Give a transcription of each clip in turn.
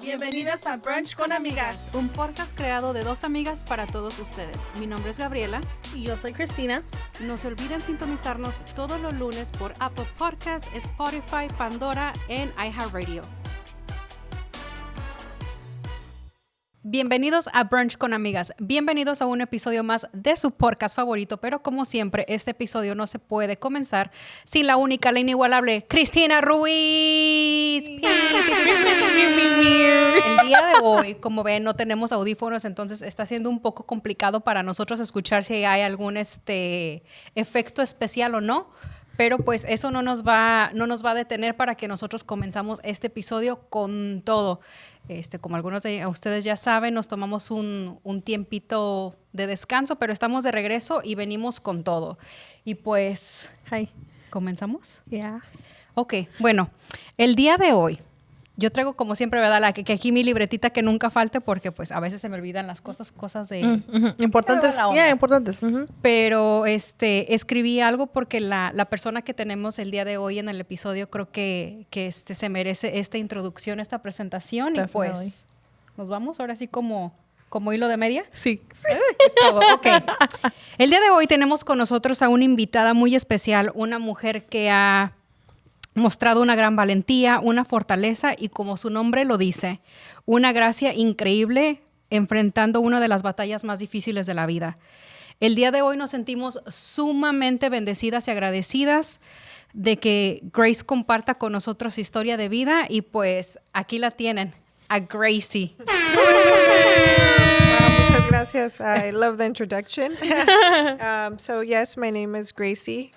Bienvenidas a Brunch Con Amigas, un podcast creado de dos amigas para todos ustedes. Mi nombre es Gabriela. y yo soy Cristina. No se olviden sintonizarnos todos los lunes por Apple Podcasts, Spotify, Pandora en iHeartRadio. Bienvenidos a Brunch con Amigas. Bienvenidos a un episodio más de su podcast favorito, pero como siempre, este episodio no se puede comenzar sin la única, la inigualable Cristina Ruiz. El día de hoy, como ven, no tenemos audífonos, entonces está siendo un poco complicado para nosotros escuchar si hay algún efecto especial o no. Pero pues eso no nos va a detener para que nosotros comenzamos este episodio con todo. Como algunos de ustedes ya saben, nos tomamos un tiempito de descanso, pero estamos de regreso y venimos con todo. Y pues, ¿comenzamos? Yeah. Ok, bueno, el día de hoy, yo traigo como siempre, ¿verdad? Que aquí mi libretita que nunca falte, porque pues a veces se me olvidan las cosas de... Importantes. Importantes. Pero escribí algo porque la persona que tenemos el día de hoy en el episodio creo que se merece esta introducción, esta presentación. Definitely. Y pues nos vamos ahora sí como hilo de media. Sí. Es todo. Ok. El día de hoy tenemos con nosotros a una invitada muy especial, una mujer que ha mostrado una gran valentía, una fortaleza y, como su nombre lo dice, una gracia increíble enfrentando una de las batallas más difíciles de la vida. El día de hoy nos sentimos sumamente bendecidas y agradecidas de que Grace comparta con nosotros su historia de vida y pues aquí la tienen, a Gracie. Muchas gracias. I love the introduction. So yes, my name is Gracie.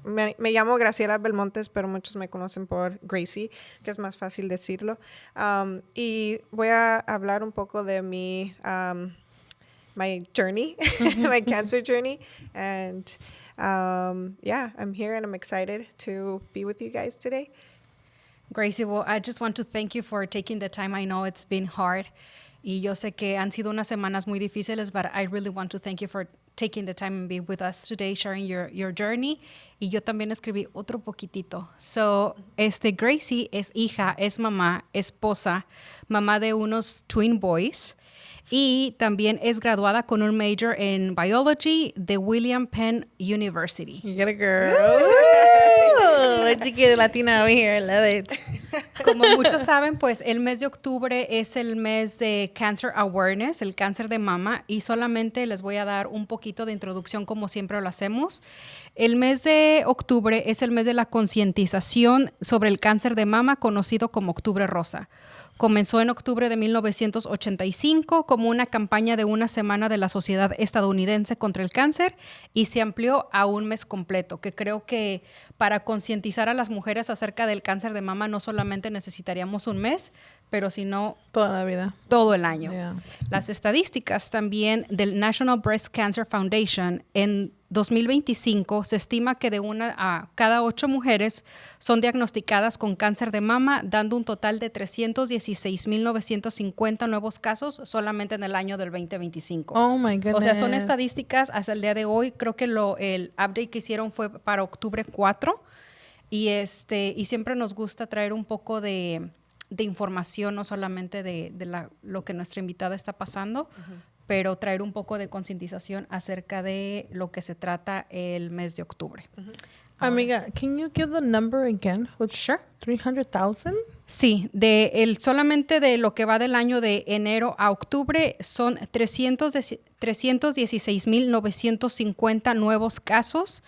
Me llamo Gracie Belmontes, pero muchos me conocen por Gracie, que es más fácil decirlo. Y voy a hablar un poco de my journey, my cancer journey. And yeah, I'm here and I'm excited to be with you guys today. Gracie, well, I just want to thank you for taking the time. I know it's been hard. Y yo sé que han sido unas semanas muy difíciles, but I really want to thank you for taking the time and be with us today, sharing your journey. Y yo también escribí otro poquitito. So, Gracie es hija, es mamá, esposa, mamá de unos twin boys. Y también es graduada con un major en Biology de William Penn University. You get a girl. What'd you get Latina over here? I love it. Como muchos saben, pues el mes de octubre es el mes de Cancer Awareness, el cáncer de mama, y solamente les voy a dar un poquito de introducción como siempre lo hacemos. El mes de octubre es el mes de la concientización sobre el cáncer de mama, conocido como Octubre Rosa. Comenzó en octubre de 1985 como una campaña de una semana de la Sociedad Estadounidense contra el Cáncer y se amplió a un mes completo, que creo que para concientizar a las mujeres acerca del cáncer de mama no solamente necesitaríamos un mes, pero sino toda la vida, todo el año. Yeah. Las estadísticas también del National Breast Cancer Foundation en 2025 se estima que de 1 a cada 8 mujeres son diagnosticadas con cáncer de mama, dando un total de 316,950 nuevos casos solamente en el año del 2025. Oh my goodness. O sea, son estadísticas hasta el día de hoy. Creo que el update que hicieron fue para octubre 4 y siempre nos gusta traer un poco de información, no solamente de lo que nuestra invitada está pasando, pero traer un poco de concientización acerca de lo que se trata el mes de octubre. Amiga, can you give the number again? Sure. 300,000? Sí, solamente de lo que va del año de enero a octubre son 316,950 nuevos casos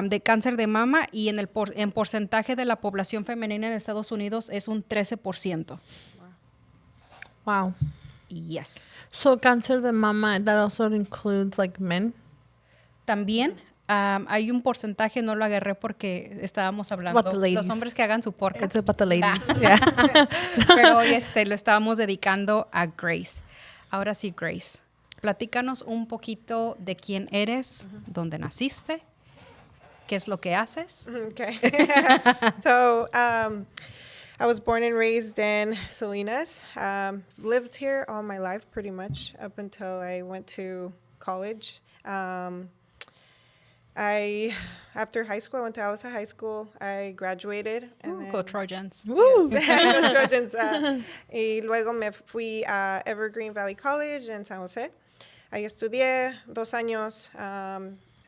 de cáncer de mama y en porcentaje de la población femenina en Estados Unidos es un 13%. Wow. Yes. So cáncer de mama, that also includes like men? También hay un porcentaje, no lo agarré porque estábamos hablando los hombres que hagan su podcast. It's about the ladies. Yeah. Pero hoy lo estábamos dedicando a Grace. Ahora sí, Grace, platícanos un poquito de quién eres, dónde naciste, qué es lo que haces. Okay. So, I was born and raised in Salinas. Lived here all my life, pretty much, up until I went to college. After high school, I went to Alice High School. I graduated. And then, Go Trojans. Woo! Yes, los Trojans. Y luego me fui a Evergreen Valley College in San Jose. Ahí estudié 2 años.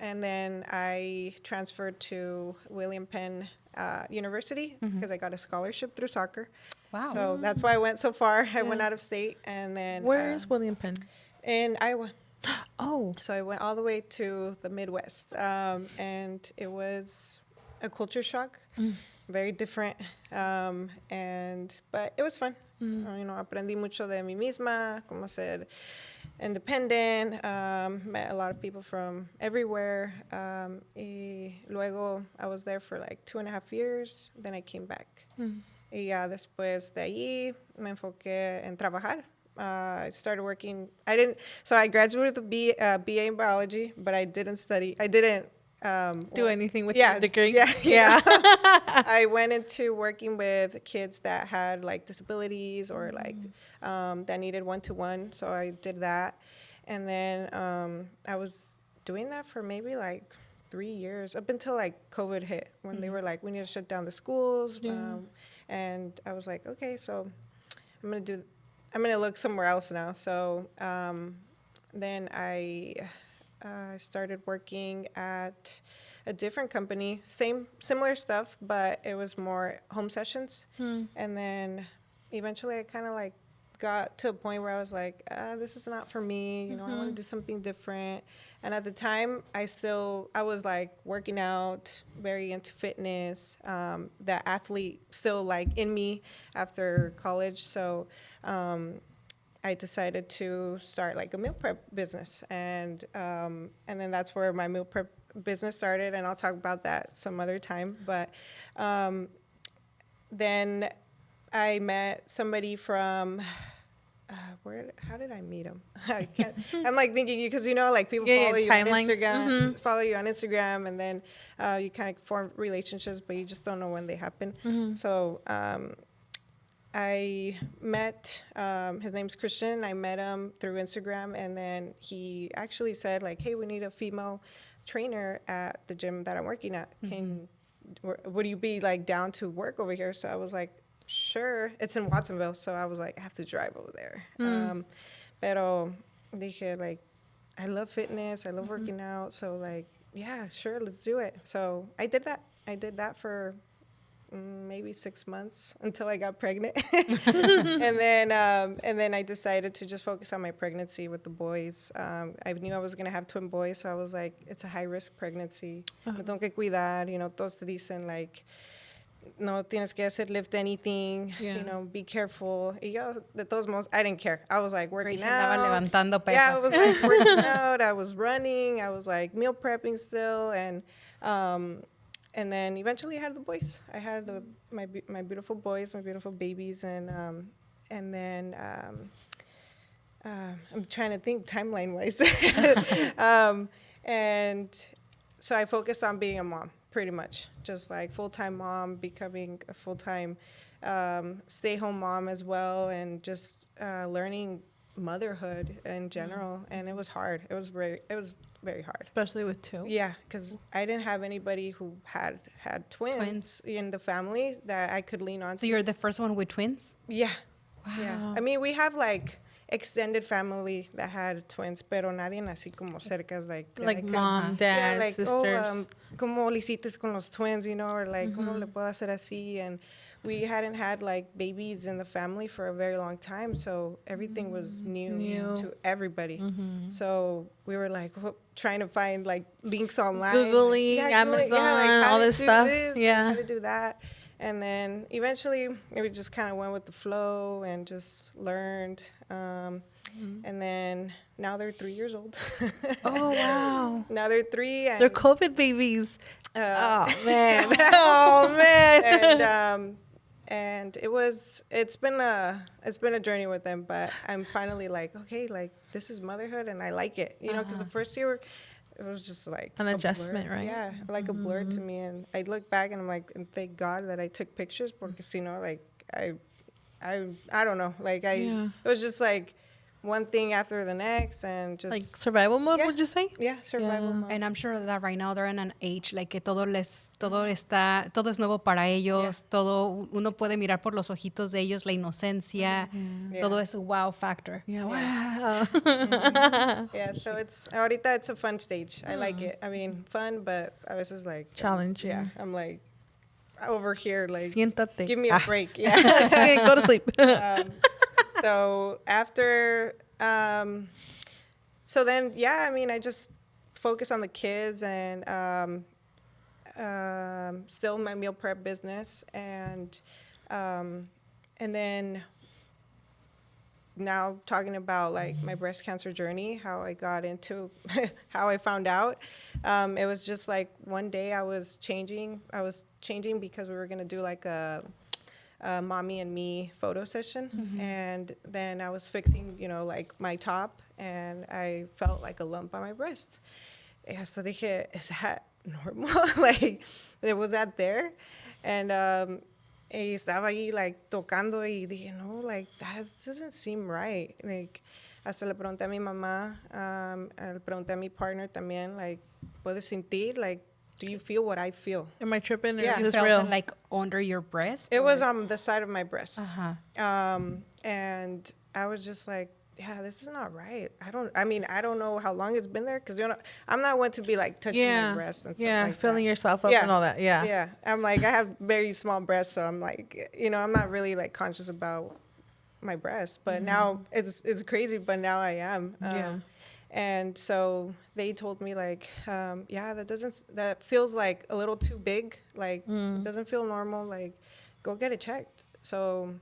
And then I transferred to William Penn University because I got a scholarship through soccer. Wow. So that's why I went so far. I went out of state. And then Where is William Penn? in Iowa. Oh. So I went all the way to the Midwest, and it was a culture shock, very different, but it was fun. Aprendí mucho de mí misma, cómo ser independent, met a lot of people from everywhere, y luego I was there for like 2.5 years, then I came back. Y ya después de ahí me enfoqué en trabajar. I started working. So I graduated with a BA in biology, but I didn't do anything with your degree. Yeah. I went into working with kids that had like disabilities or like that needed one-to-one. So I did that, and then I was doing that for maybe like 3 years up until like COVID hit, when they were like, we need to shut down the schools, and I was like, okay, so I'm gonna look somewhere else now. So then I started working at a different company, similar stuff, but it was more home sessions. And then eventually I kind of like got to a point where I was like, this is not for me. I want to do something different. And at the time, I was like working out, very into fitness, that athlete still like in me after college. So I decided to start like a meal prep business. And then that's where my meal prep business started. And I'll talk about that some other time. But then I met somebody from... how did I meet him? I'm like thinking, because like people follow you on Instagram, and then you kind of form relationships, but you just don't know when they happen. So I met his name's Christian. I met him through Instagram, and then he actually said like, hey, we need a female trainer at the gym that I'm working at. Would you be like down to work over here? So I was like, sure. It's in Watsonville, so I was like, I have to drive over there. Pero dije, like, I love fitness, I love working out, so like, yeah, sure, let's do it. So I did that for maybe 6 months until I got pregnant. and then I decided to just focus on my pregnancy with the boys. I knew I was going to have twin boys, so I was like, it's a high risk pregnancy. Me tengo que cuidar, todos te dicen like, no tienes que lift anything, be careful. Y yo, de todos modos, I didn't care. I was like working out. Levantando pesas. Yeah, I was like working out. I was running. I was like meal prepping still. And then eventually I had the boys. I had my beautiful boys, my beautiful babies. And then I'm trying to think timeline-wise. And so I focused on being a mom. Pretty much, just like full-time mom, becoming a full-time stay-home mom as well, and just learning motherhood in general. And it was hard. It was very hard, especially with 2. Yeah, because I didn't have anybody who had twins in the family that I could lean on. So you're the first one with twins? Yeah. Wow. Yeah. I mean, we have like extended family that had twins, pero nadie así como cerca, like mom, dad, like, sisters. ¿Cómo le hiciste con los twins, or like, ¿cómo le puedo hacer así? And we hadn't had like babies in the family for a very long time, so everything was new to everybody. So we were like trying to find like links online, Googling, Amazon, all this stuff. How to do that. And then eventually we just kind of went with the flow and just learned. And then now they're 3 years old. Oh, wow. Now they're 3. And they're COVID babies. Oh, man. Oh, man. And it's been a journey with them, but I'm finally like, okay, like this is motherhood and I like it, because the first year it was just like an adjustment, right? Yeah, like a blur to me. And I look back and I'm like, and thank God that I took pictures, because like I don't know, like it was just like one thing after the next and just Like survival mode, would you say? Yeah, survival mode. And I'm sure that right now they're in an age like que todo es nuevo para ellos, todo uno puede mirar por los ojitos de ellos la inocencia, todo es a wow factor. Yeah. Wow. Yeah, so ahorita it's a fun stage. I like it. I mean, fun, but a veces like Challenging. Yeah, I'm like over here like Siéntate. give me a break. Yeah. Go to sleep. So after so then I mean I just focus on the kids and still my meal prep business and then now talking about like my breast cancer journey, how I got into how I found out. It was just like one day I was changing because we were going to do like a mommy and me photo session. And then I was fixing, like my top and I felt like a lump on my breast. Y hasta dije, is that normal? Like, was that there? And y estaba ahí like tocando y dije, no, like that doesn't seem right. Like, hasta le pregunté a mi mamá, le pregunté a mi partner también, like, ¿puedes sentir? Like, do you feel what I feel? Am I tripping? Yeah. Or You is this felt real? it, like under your breast? It was on the side of my breast. Uh-huh. And I was just like, yeah, this is not right. I don't know how long it's been there because I'm not one to be like touching my breasts and stuff like feeling that. yourself up and all that. Yeah. Yeah. I'm like, I have very small breasts, so I'm like, I'm not really like conscious about my breasts. But now it's crazy, but now I am. And so they told me like, that feels like a little too big. Like, it doesn't feel normal. Like, go get it checked. So,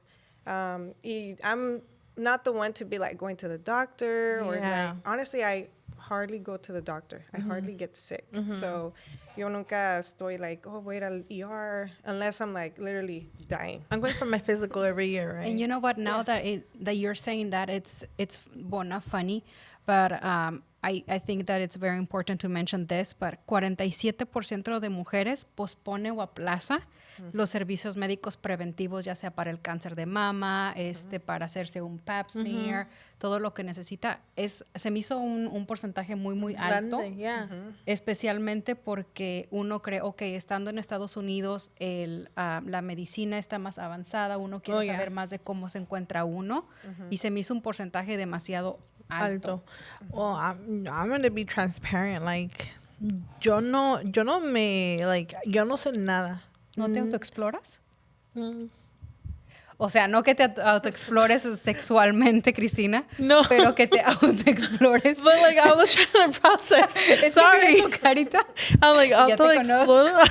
I'm not the one to be like going to the doctor or like, honestly, I hardly go to the doctor. I hardly get sick. So, yo nunca estoy like, oh, wait al ER unless I'm like literally dying. I'm going for my physical every year, right? And you know what? Now that you're saying that, it's well, not funny, but I think that it's very important to mention this, but 47% de mujeres pospone o aplaza los servicios médicos preventivos, ya sea para el cáncer de mama, para hacerse un pap smear, todo lo que necesita. Se me hizo un porcentaje muy, muy alto, Grande, especialmente porque uno cree, estando en Estados Unidos, la medicina está más avanzada, uno quiere saber más de cómo se encuentra uno, y se me hizo un porcentaje demasiado alto. Well, I'm going to be transparent. Like, yo no sé nada. ¿No te autoexploras? O sea, no que te autoexplores sexualmente, Cristina. No. Pero que te autoexplores. But like, I was trying to process. Sorry. Tu carita. I'm like, Ya te auto-explore.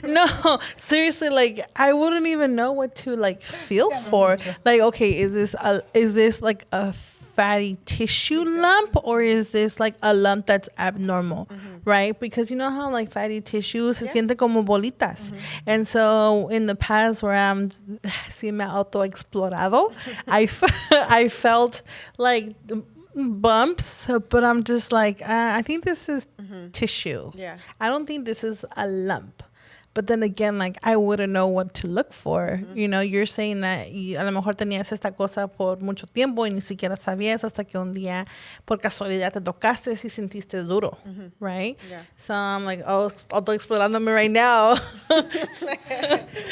No, seriously, like, I wouldn't even know what to like feel for. Like, okay, is this like a fatty tissue lump or is this like a lump that's abnormal, right? Because you know how like fatty tissue se siente como bolitas. And so in the past where si me auto-explorado, I felt like bumps, but I'm just like, I think this is tissue. Yeah. I don't think this is a lump. But then again, like, I wouldn't know what to look for. You know, you're saying that a lo mejor tenías esta cosa por mucho tiempo y ni siquiera sabías hasta que un día por casualidad te tocaste y sentiste duro, right? Yeah. So I'm like, auto-explorándome right now.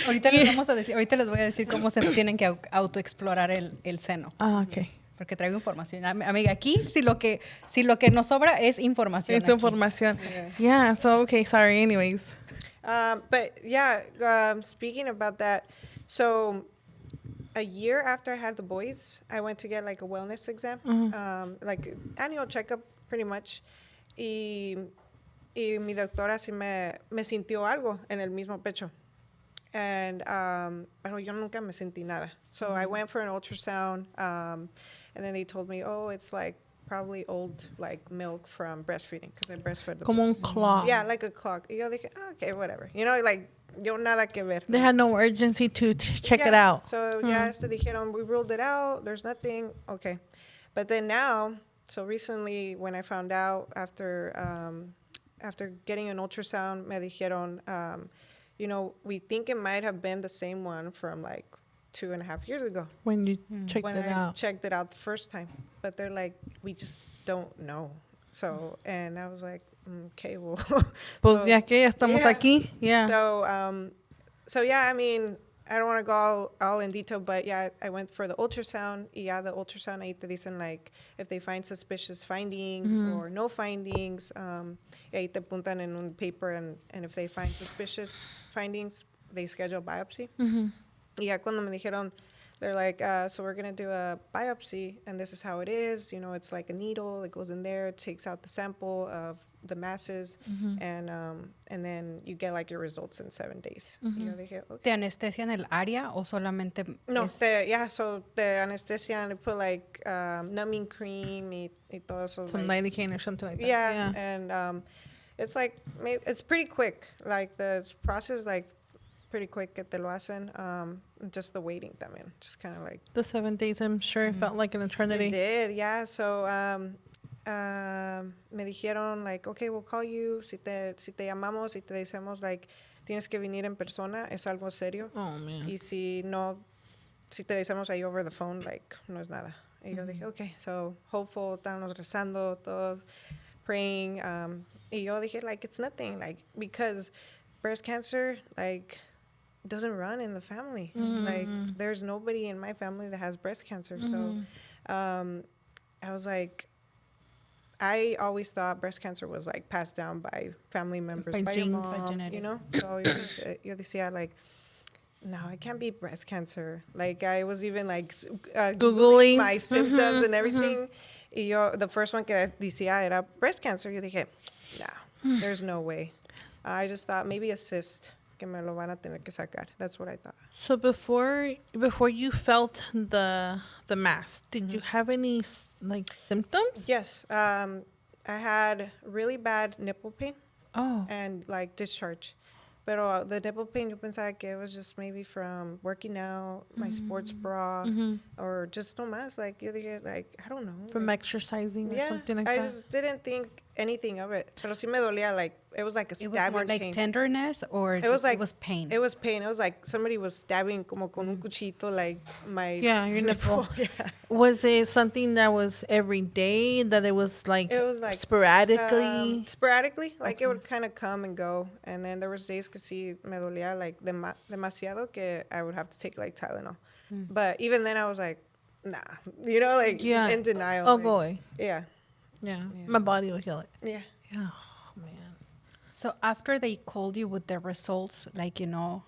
Ahorita les voy a decir cómo se tienen que autoexplorar el seno. Ah, okay. Porque traigo información. Amiga, aquí si lo que nos sobra es información. Esta información. Yeah, so okay, sorry, anyways. But yeah, speaking about that, so a year after I had the boys, I went to get like a wellness exam, like annual checkup pretty much. Y mi doctora sí me sintió algo en el mismo pecho. And, pero yo nunca me sentí nada. So I went for an ultrasound, and then they told me, oh, it's like probably old like milk from breastfeeding because I breastfed the Como un boys. clog. Yeah, like a clog. Y yo dije, okay, whatever. You know, like, yo nada que ver. They had no urgency to check it out. So, ya dijeron, we ruled it out. There's nothing. Okay. But then now, so recently when I found out after getting an ultrasound, me dijeron, you know, we think it might have been the same one from like 2.5 years ago. When you checked When it I out. checked it out the first time. But they're like, we just don't know. So, and I was like, okay, well. Pues ya que ya estamos aquí. Yeah. So yeah, I mean, I don't want to go all in detail, but yeah, I went for the ultrasound. Yeah, the ultrasound, ahí te dicen, like, if they find suspicious findings or no findings, ahí te apuntan en un paper, and if they find suspicious findings, they schedule biopsy. Y ya cuando me dijeron, they're like, so we're going to do a biopsy, and this is how it is. You know, it's like a needle. It goes in there, it takes out the sample of the masses, and then you get, like, your results in 7 days. Y yo dije, okay. ¿Te anestesian el área o solamente No, so the anesthesia, they put, like, numbing cream y todo eso. Some like, lidocaine or something like that. yeah. And it's, like, it's pretty quick. Like, the process, like, pretty quick que te lo hacen. Just the waiting también. Just kind of like... The 7 days, I'm sure, felt like an eternity. It did, yeah. So, me dijeron, like, okay, we'll call you. Si te llamamos, si te decimos, like, tienes que venir en persona, es algo serio. Oh, man. Y si te decimos ahí over the phone, like, no es nada. Y yo dije, okay. So, hopeful, estábamos rezando, todos praying. Y yo dije, like, it's nothing. Like, because breast cancer, like, doesn't run in the family. Like, there's nobody in my family that has breast cancer. So, I was like, I always thought breast cancer was, like, passed down by family members, by your genes, mom, you know? So yo decía, like, no, it can't be breast cancer. Like, I was even, like, Googling my symptoms and everything. Y yo, the first one que decía era breast cancer. Yo dije, no, there's no way. I just thought maybe a cyst. Que me lo van a tener que sacar. That's what I thought. So before you felt the mass, did you have any, like, symptoms? Yes. I had really bad nipple pain. Oh. And, like, discharge. Pero the nipple pain, yo pensaba que it was just maybe from working out, my sports bra, or just no más. Like, yo dije, like, I don't know. From like, exercising or something like that? I just didn't think anything of it. Pero sí me dolía, like, it was like a It stabbing was more like pain. tenderness or It was like it was pain? It was pain. It was like somebody was stabbing como con un cuchito, like my your nipple. Yeah. Was it something that was every day, that it was like sporadically? Sporadically, like it would kind of come and go. And then there was days que sí me dolía like demasiado que I would have to take like Tylenol. But even then I was like, nah, you know, like in denial. Oh, like, go away. Yeah. My body will heal it. Yeah. Oh, man. So after they called you with the results, like, you know,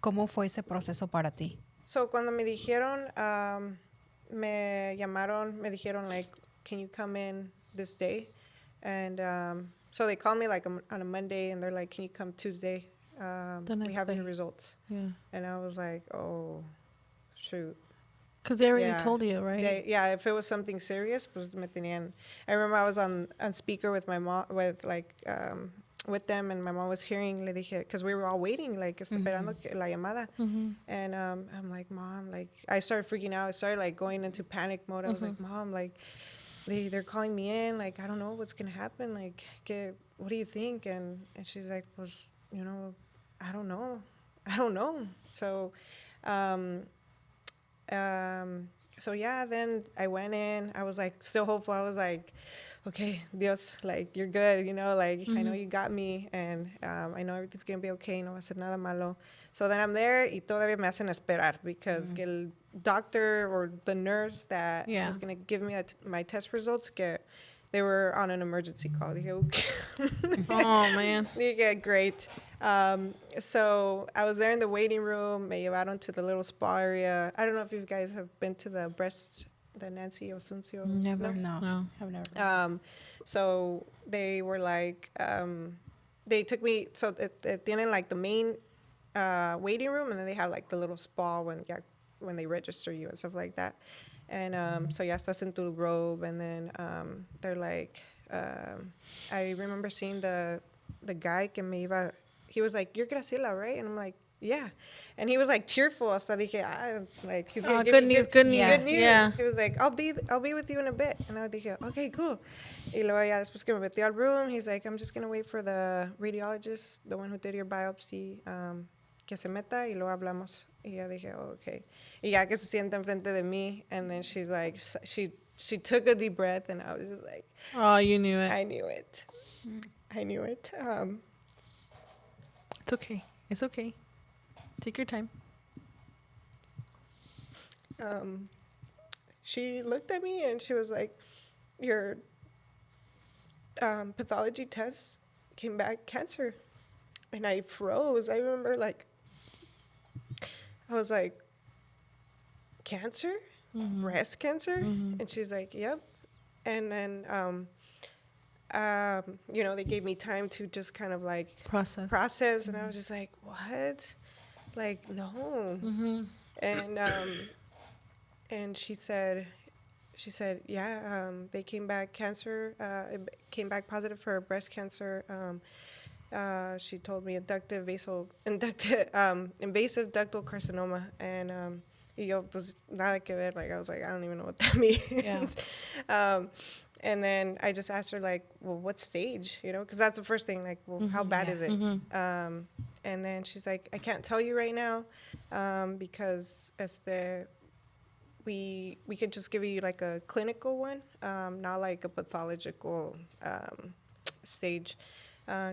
¿cómo fue ese proceso para ti? So cuando me dijeron, me llamaron, me dijeron like, can you come in this day? And so they called me like on a Monday, and they're like, can you come Tuesday? We have your results. Yeah. And I was like, oh, shoot. Because they already told you, right? If it was something serious, pues me tenían. I remember I was on speaker with my mom, with them, and my mom was hearing, le dije, because we were all waiting, like, esperando la llamada. And I'm like, Mom, like, I started freaking out. I started, like, going into panic mode. I was like, Mom, like, they're calling me in. Like, I don't know what's going to happen. Like, what do you think? And she's like, pues, you know, I don't know. So, so yeah, then I went in. I was like still hopeful. I was like, okay, Dios, like you're good, you know, like I know you got me, and I know everything's gonna be okay. No va a ser nada malo. So then I'm there, y todavía me hacen esperar because que el doctor or the nurse that was gonna give me my test results, que they were on an emergency call. Dije, okay. Oh man. Dije, great. So I was there in the waiting room. Me llevaron to the little spa area. I don't know if you guys have been to the Nancy Osuncio. Never. No. I've never. So they were like, they took me, so tienen like the main waiting room, and then they have like the little spa when they register you and stuff like that. And so ya estás en tu robe, and then they're like, I remember seeing the guy que me iba, he was like, you're Graciela, right? And I'm like, yeah. And he was like tearful. Hasta dije, like he's gonna give me good news. Yeah. He was like, I'll be with you in a bit. And I dije, okay, cool. Y luego ya después que me metí al room, he's like, I'm just gonna wait for the radiologist, the one who did your biopsy, que se meta y luego hablamos. Y yo dije, oh, okay. Y ya que se sienta enfrente de mí, and then she's like, she took a deep breath, and I was just like, oh, you knew it. I knew it. I knew it. It's okay. It's okay. Take your time. She looked at me and she was like, your pathology test came back cancer. And I froze. I remember, like, I was like, cancer? Mm-hmm. Breast cancer? Mm-hmm. And she's like, yep. And then, you know, they gave me time to just kind of like Process. Mm-hmm. And I was just like, what? Like, no. Mm-hmm. And she said, yeah, they came back cancer. It came back positive for breast cancer. She told me invasive ductal carcinoma, and y yo pues nada que ver. Like, I was like, I don't even know what that means. Yeah. And then I just asked her, like, well, what stage? You know, because that's the first thing. Like, well, Mm-hmm. how bad is it? Mm-hmm. And then she's like, I can't tell you right now, because we could just give you like a clinical one, not like a pathological stage.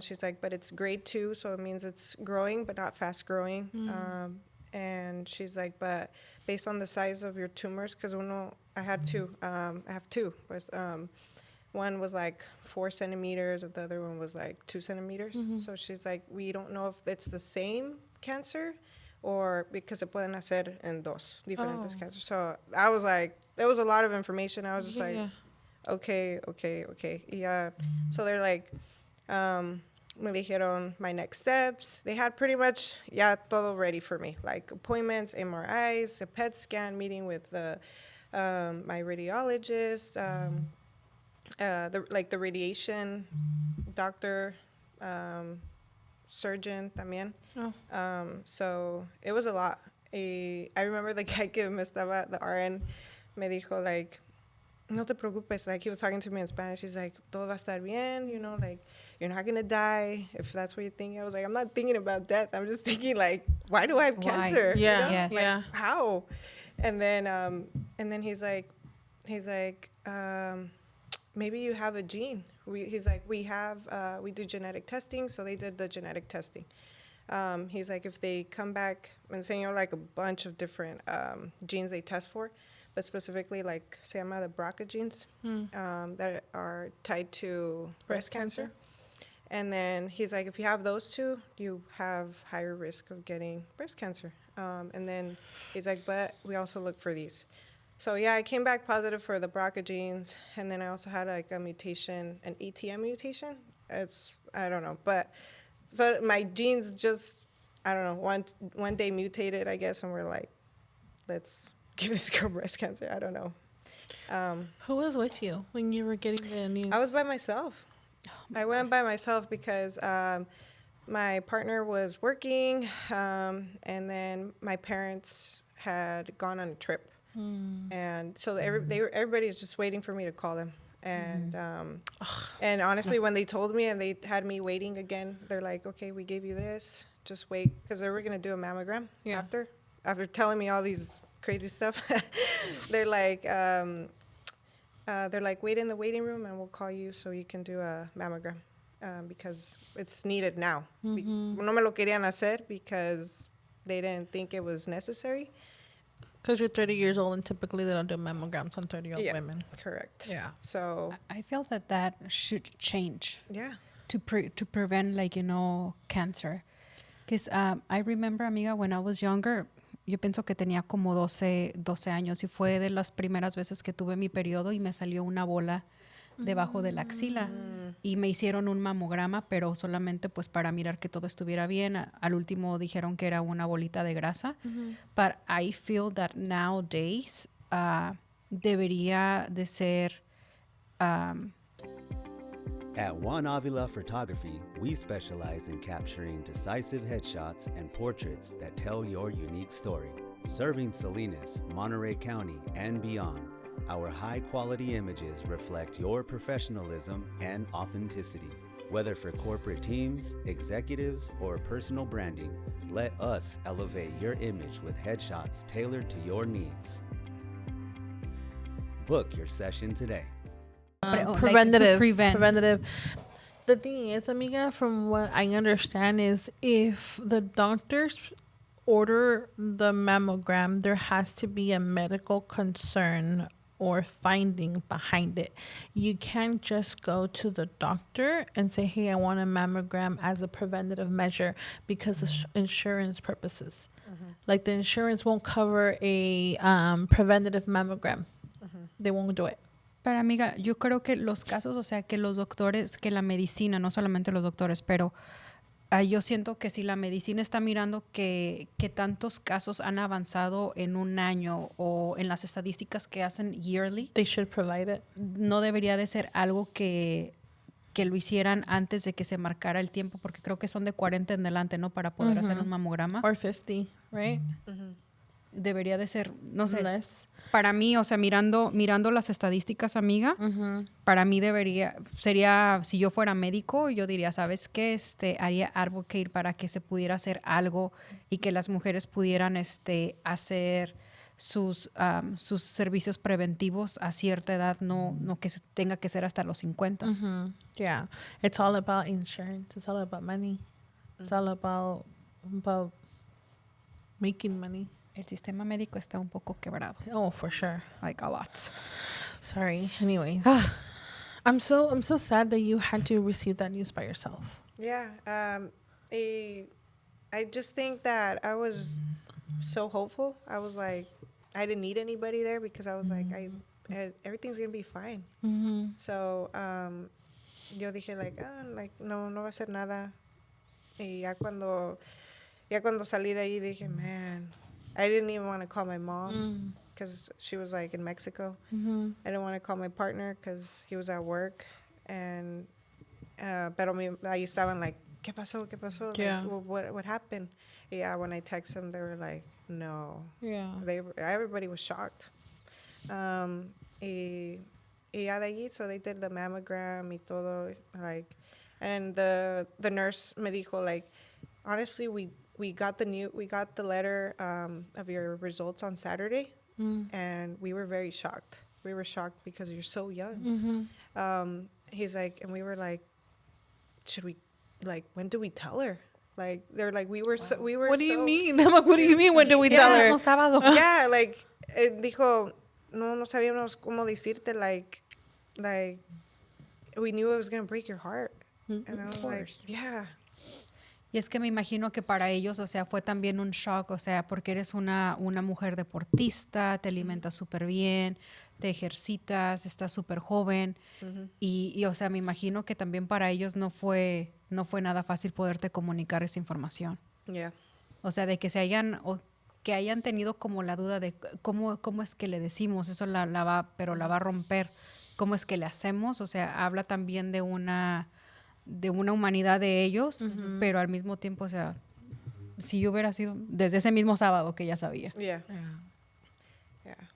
She's like, but it's grade 2, so it means it's growing, but not fast growing. And she's like, but based on the size of your tumors, because I have two. Pues, one was like 4 centimeters, and the other one was like 2 centimeters. Mm-hmm. So she's like, we don't know if it's the same cancer, or because se pueden hacer en dos diferentes cancers. So I was like, there was a lot of information. I was just like, okay. Yeah. So they're like, me dijeron my next steps. They had pretty much, ya todo ready for me. Like appointments, MRIs, a PET scan, meeting with my radiologist, the radiation doctor, surgeon también. So it was a lot. I remember the guy que me estaba, the RN, me dijo, like, no te preocupes. Like, he was talking to me in Spanish. He's like, todo va a estar bien, you know, like, you're not going to die if that's what you're thinking. I was like, I'm not thinking about death. I'm just thinking, like, why do I have cancer? Yeah, you know? yes. Like, Yeah. how? And then he's like, maybe you have a gene. He's like, we do genetic testing, so they did the genetic testing. He's like, if they come back and saying, like a bunch of different genes they test for, but specifically like se llama the BRCA genes that are tied to breast cancer. And then he's like, if you have those two, you have higher risk of getting breast cancer. And then he's like, but we also look for these. So yeah, I came back positive for the BRCA genes, and then I also had like a mutation, an ATM mutation. I don't know, but so my genes just, I don't know, one day mutated, I guess, and we're like, let's give this girl breast cancer. I don't know. Who was with you when you were getting the news? I was by myself. I went by myself because my partner was working, and then my parents had gone on a trip. And so everybody's just waiting for me to call them. And and honestly, when they told me and they had me waiting again, they're like, okay, we gave you this, just wait, because they were going to do a mammogram after telling me all these crazy stuff. They're like, wait in the waiting room and we'll call you so you can do a mammogram, because it's needed now. No me lo querían hacer because they didn't think it was necessary. Because you're 30 years old and typically they don't do mammograms on 30-year-old women. Correct. Yeah. So I feel that should change. Yeah. To prevent, like, you know, cancer. Because I remember, amiga, when I was younger, yo pienso que tenía como 12 años y fue de las primeras veces que tuve mi periodo y me salió una bola debajo de la axila y me hicieron un mamograma, pero solamente pues para mirar que todo estuviera bien. Al último dijeron que era una bolita de grasa. But I feel that nowadays debería de ser... At Juan Avila Photography, we specialize in capturing decisive headshots and portraits that tell your unique story. Serving Salinas, Monterey County, and beyond, our high-quality images reflect your professionalism and authenticity. Whether for corporate teams, executives, or personal branding, let us elevate your image with headshots tailored to your needs. Book your session today. Preventative. The thing is, amiga, from what I understand is if the doctors order the mammogram, there has to be a medical concern or finding behind it. You can't just go to the doctor and say, hey, I want a mammogram as a preventative measure because of insurance purposes. Like the insurance won't cover a preventative mammogram. They won't do it. Pero amiga, yo creo que los casos, o sea, que los doctores, que la medicina, no solamente los doctores, pero yo siento que si la medicina está mirando que tantos casos han avanzado en un año o en las estadísticas que hacen yearly, They should provide it. no debería de ser algo que lo hicieran antes de que se marcara el tiempo, porque creo que son de 40 en adelante, ¿no? Para poder hacer un mamograma. Or 50, right? Debería de ser, no sé. Less. Para mí, o sea, mirando las estadísticas, amiga, para mí sería, si yo fuera médico, yo diría, ¿sabes qué? Haría advocate para que se pudiera hacer algo y que las mujeres pudieran hacer sus servicios preventivos a cierta edad, no que tenga que ser hasta los 50. Yeah. It's all about insurance. It's all about money. It's all about making money. El sistema médico está un poco quebrado. Oh, for sure. Like a lot. Sorry. Anyways. I'm so sad that you had to receive that news by yourself. Yeah. I just think that I was so hopeful. I was like, I didn't need anybody there because I was like, everything's going to be fine. So, yo dije no va a ser nada. Y ya cuando salí de ahí dije, man, I didn't even want to call my mom because she was like in Mexico. I didn't want to call my partner because he was at work. And, pero ahí estaban like, ¿qué pasó? Yeah. Like, what happened? Yeah, when I text them, they were like, no. Yeah. Everybody was shocked. Y ya de allí, so they did the mammogram y todo, like, and the nurse me dijo, like, honestly, we got the letter of your results on Saturday, and we were very shocked. We were shocked because you're so young. He's like, and we were like, should we, like, when do we tell her? Like, they're like, we were. What do you mean? I'm like, what do you mean? When do we tell her? Sábado. Yeah, like, dijo, no sabíamos cómo decirte, like, we knew it was going to break your heart. And I was like, yeah. Y es que me imagino que para ellos, o sea, fue también un shock, o sea, porque eres una mujer deportista, te alimentas súper bien, te ejercitas, estás súper joven. Y, o sea, me imagino que también para ellos no fue nada fácil poderte comunicar esa información. Yeah. O sea, de que que hayan tenido como la duda de cómo es que le decimos, eso la va a romper. ¿Cómo es que le hacemos? O sea, habla también de una humanidad de ellos, pero al mismo tiempo, o sea, si yo hubiera sido desde ese mismo sábado que ya sabía. Yeah.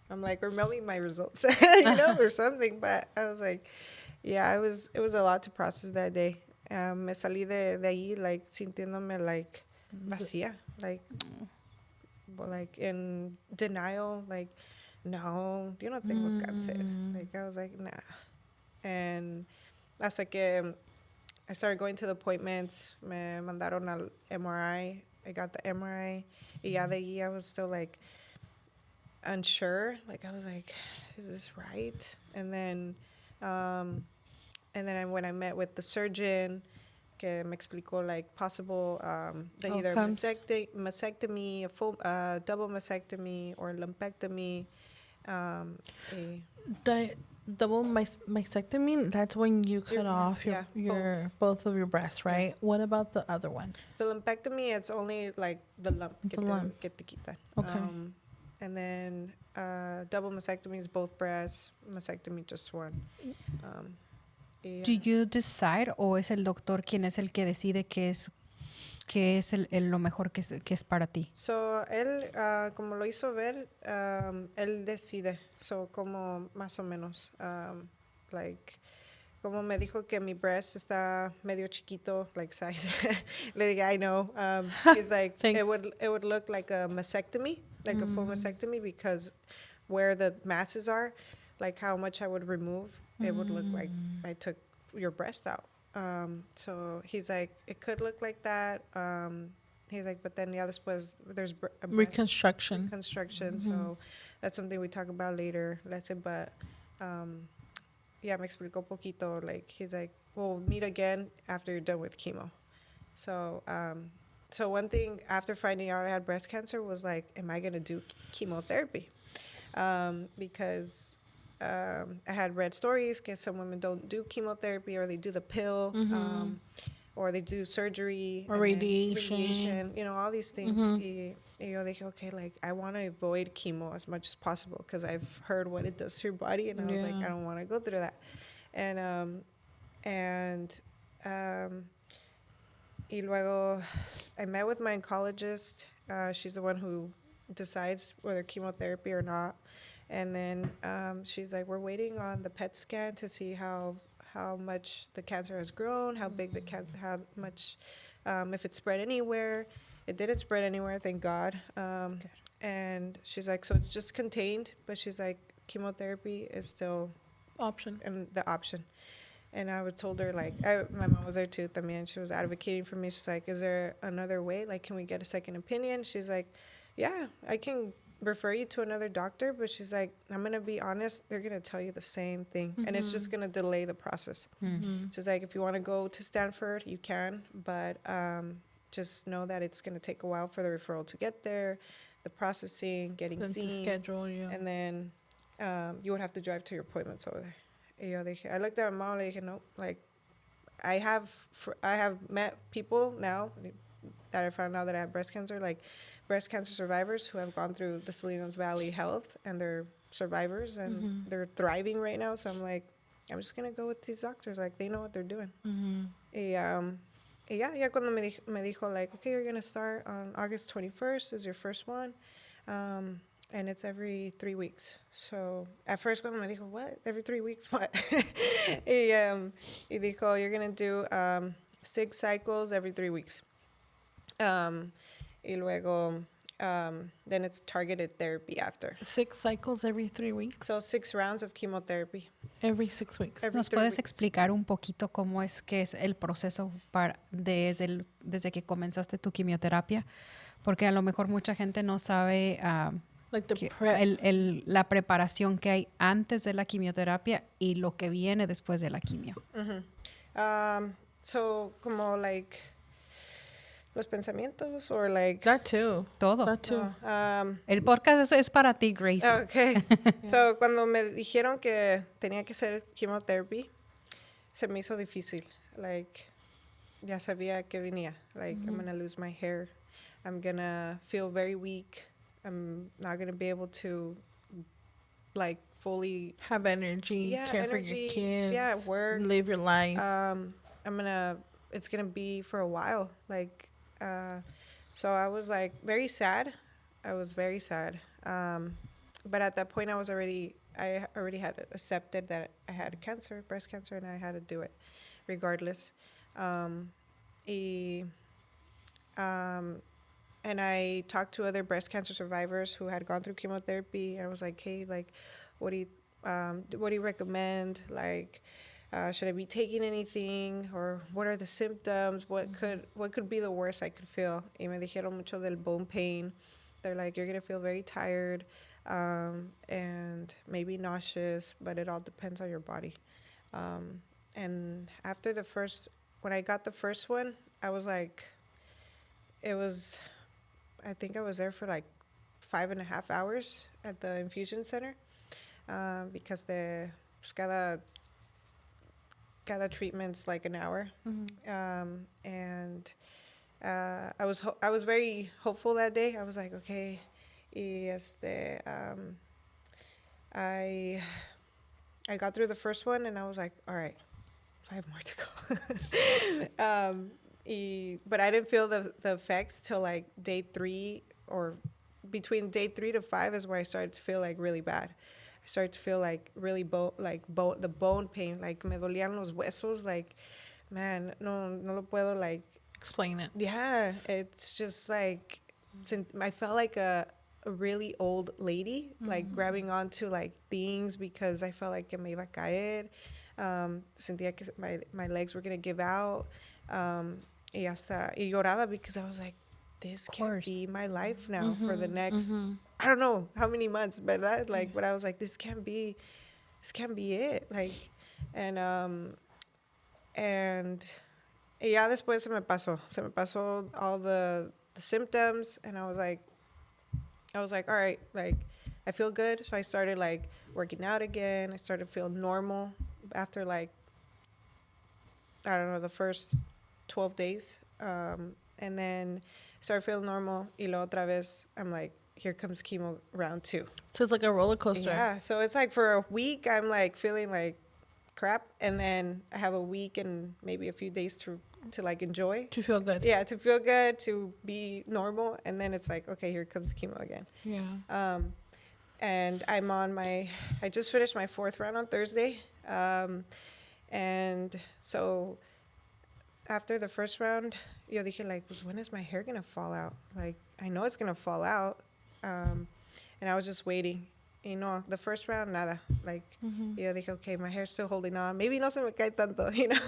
I'm like, or mail me my results, or something. But I was like, yeah, it was a lot to process that day. Me salí de ahí, like, sintiéndome, like, vacía, like in denial, like, no, yo no tengo cáncer. Like, I was like, nah. And hasta que I started going to the appointments. Me mandaron al MRI. I got the MRI. Y ya de ahí I was still, like, unsure. Like, I was like, is this right? And then when I met with the surgeon, que me explicó, like, possible either mastectomy, a full double mastectomy, or lumpectomy. Double mastectomy, that's when you cut off your both of your breasts, right? Yeah. What about the other one? The lumpectomy, it's only like the lump que te quitan. Okay. And then double mastectomy is both breasts, mastectomy just one. Do you decide, o es el doctor quien es el que decide qué es lo mejor que es para ti? So, él, como lo hizo ver, él decide. So, como más o menos, like, como me dijo que mi breast está medio chiquito, like size. Le dije, I know. He's like, it would look like a mastectomy, like a full mastectomy, because where the masses are, like how much I would remove, it would look like I took your breast out. So he's like, it could look like that. He's like, but then ya después there's a reconstruction. So that's something we talk about later. Let's say, but yeah, me explicó poquito. Like he's like, we'll meet again after you're done with chemo. So so one thing after finding out I had breast cancer was like, am I gonna do chemotherapy? Because I had read stories because some women don't do chemotherapy, or they do the pill, or they do surgery or radiation, you know, all these things. Y yo dije, okay, like I want to avoid chemo as much as possible because I've heard what it does to your body, and I was like, I don't want to go through that. Y luego I met with my oncologist. She's the one who decides whether chemotherapy or not. And then she's like, we're waiting on the PET scan to see how much the cancer has grown, how big the cancer, how much, if it spread anywhere. It didn't spread anywhere, thank God. And she's like, so it's just contained, but she's like, chemotherapy is still the option. And I told her, like, my mom was there too, también. She was advocating for me. She's like, is there another way? Like, can we get a second opinion? She's like, yeah, I can refer you to another doctor, but she's like, I'm going to be honest, they're going to tell you the same thing, and it's just going to delay the process. She's like, if you want to go to Stanford, you can, but just know that it's going to take a while for the referral to get there, the processing, getting seen, to schedule you, and then you would have to drive to your appointments over there. I looked at my mom, like, no, like, I have met people now that I found out that I have breast cancer, like breast cancer survivors who have gone through the Salinas Valley Health, and they're survivors, and they're thriving right now. So I'm like, I'm just going to go with these doctors. Like, they know what they're doing. Ya cuando me dijo, like, okay, you're going to start on August 21st is your first one. And it's every 3 weeks. So at first cuando me dijo, what? Every 3 weeks? What? y dijo, you're going to do 6 cycles every 3 weeks. Y luego, then it's targeted therapy after. 6 cycles every 3 weeks? So 6 rounds of chemotherapy. Every 6 weeks. ¿Nos puedes explicar un poquito cómo es que es el proceso desde que comenzaste tu quimioterapia? Porque a lo mejor mucha gente no sabe like la preparación que hay antes de la quimioterapia y lo que viene después de la quimio. So, como, like, los pensamientos, or like... That too. Todo. That too. El podcast es para ti, Gracie. Okay. So, cuando me dijeron que tenía que hacer chemotherapy, se me hizo difícil. Like, ya sabía que venía. Like, I'm going to lose my hair. I'm going to feel very weak. I'm not going to be able to, like, fully... have energy, care for your kids, work. Live your life. It's going to be for a while. Like, so I was, like, very sad. I was very sad. But at that point, I already had accepted that I had cancer, breast cancer, and I had to do it regardless. And I talked to other breast cancer survivors who had gone through chemotherapy, and I was like, hey, like, what do you recommend? Like, should I be taking anything, or what are the symptoms? What could be the worst I could feel? Y me dijeron mucho del bone pain. They're like, you're gonna feel very tired, and maybe nauseous, but it all depends on your body. And after when I got the first one, I was like, I think I was there for like 5.5 hours at the infusion center, because cada treatment's like an hour. And I was very hopeful that day. I was like, okay, I got through the first one, and I was like, all right, 5 more to go. But I didn't feel the effects till like day 3, or between day 3 to 5 is where I started to feel like really bad. I started to feel like really the bone pain, like me dolían los huesos, like, man, no lo puedo, like, explain it. Yeah, it's just like, I felt like a really old lady, like grabbing onto like things because I felt like que me iba a caer. Sentía que my legs were going to give out. Y lloraba because I was like, this can't be my life now for the next, I don't know how many months, but but I was like, this can't be it. Like, and ya después se me pasó all the symptoms, and I was like, all right, like, I feel good. So I started like working out again. I started to feel normal after like, I don't know, the first 12 days. And then started feeling normal. Y luego otra vez, I'm like, here comes chemo round 2. So it's like a roller coaster. Yeah. So it's like for a week, I'm like feeling like crap. And then I have a week and maybe a few days to like enjoy. To feel good. Yeah, to feel good, to be normal. And then it's like, okay, here comes chemo again. Yeah. And I just finished my 4th round on Thursday. And so after the first round, yo dije, like, pues, when is my hair going to fall out? Like, I know it's going to fall out. And I was just waiting. You know, the first round, nada. Like, yo dije, okay, my hair's still holding on. Maybe no se me cae tanto, you know.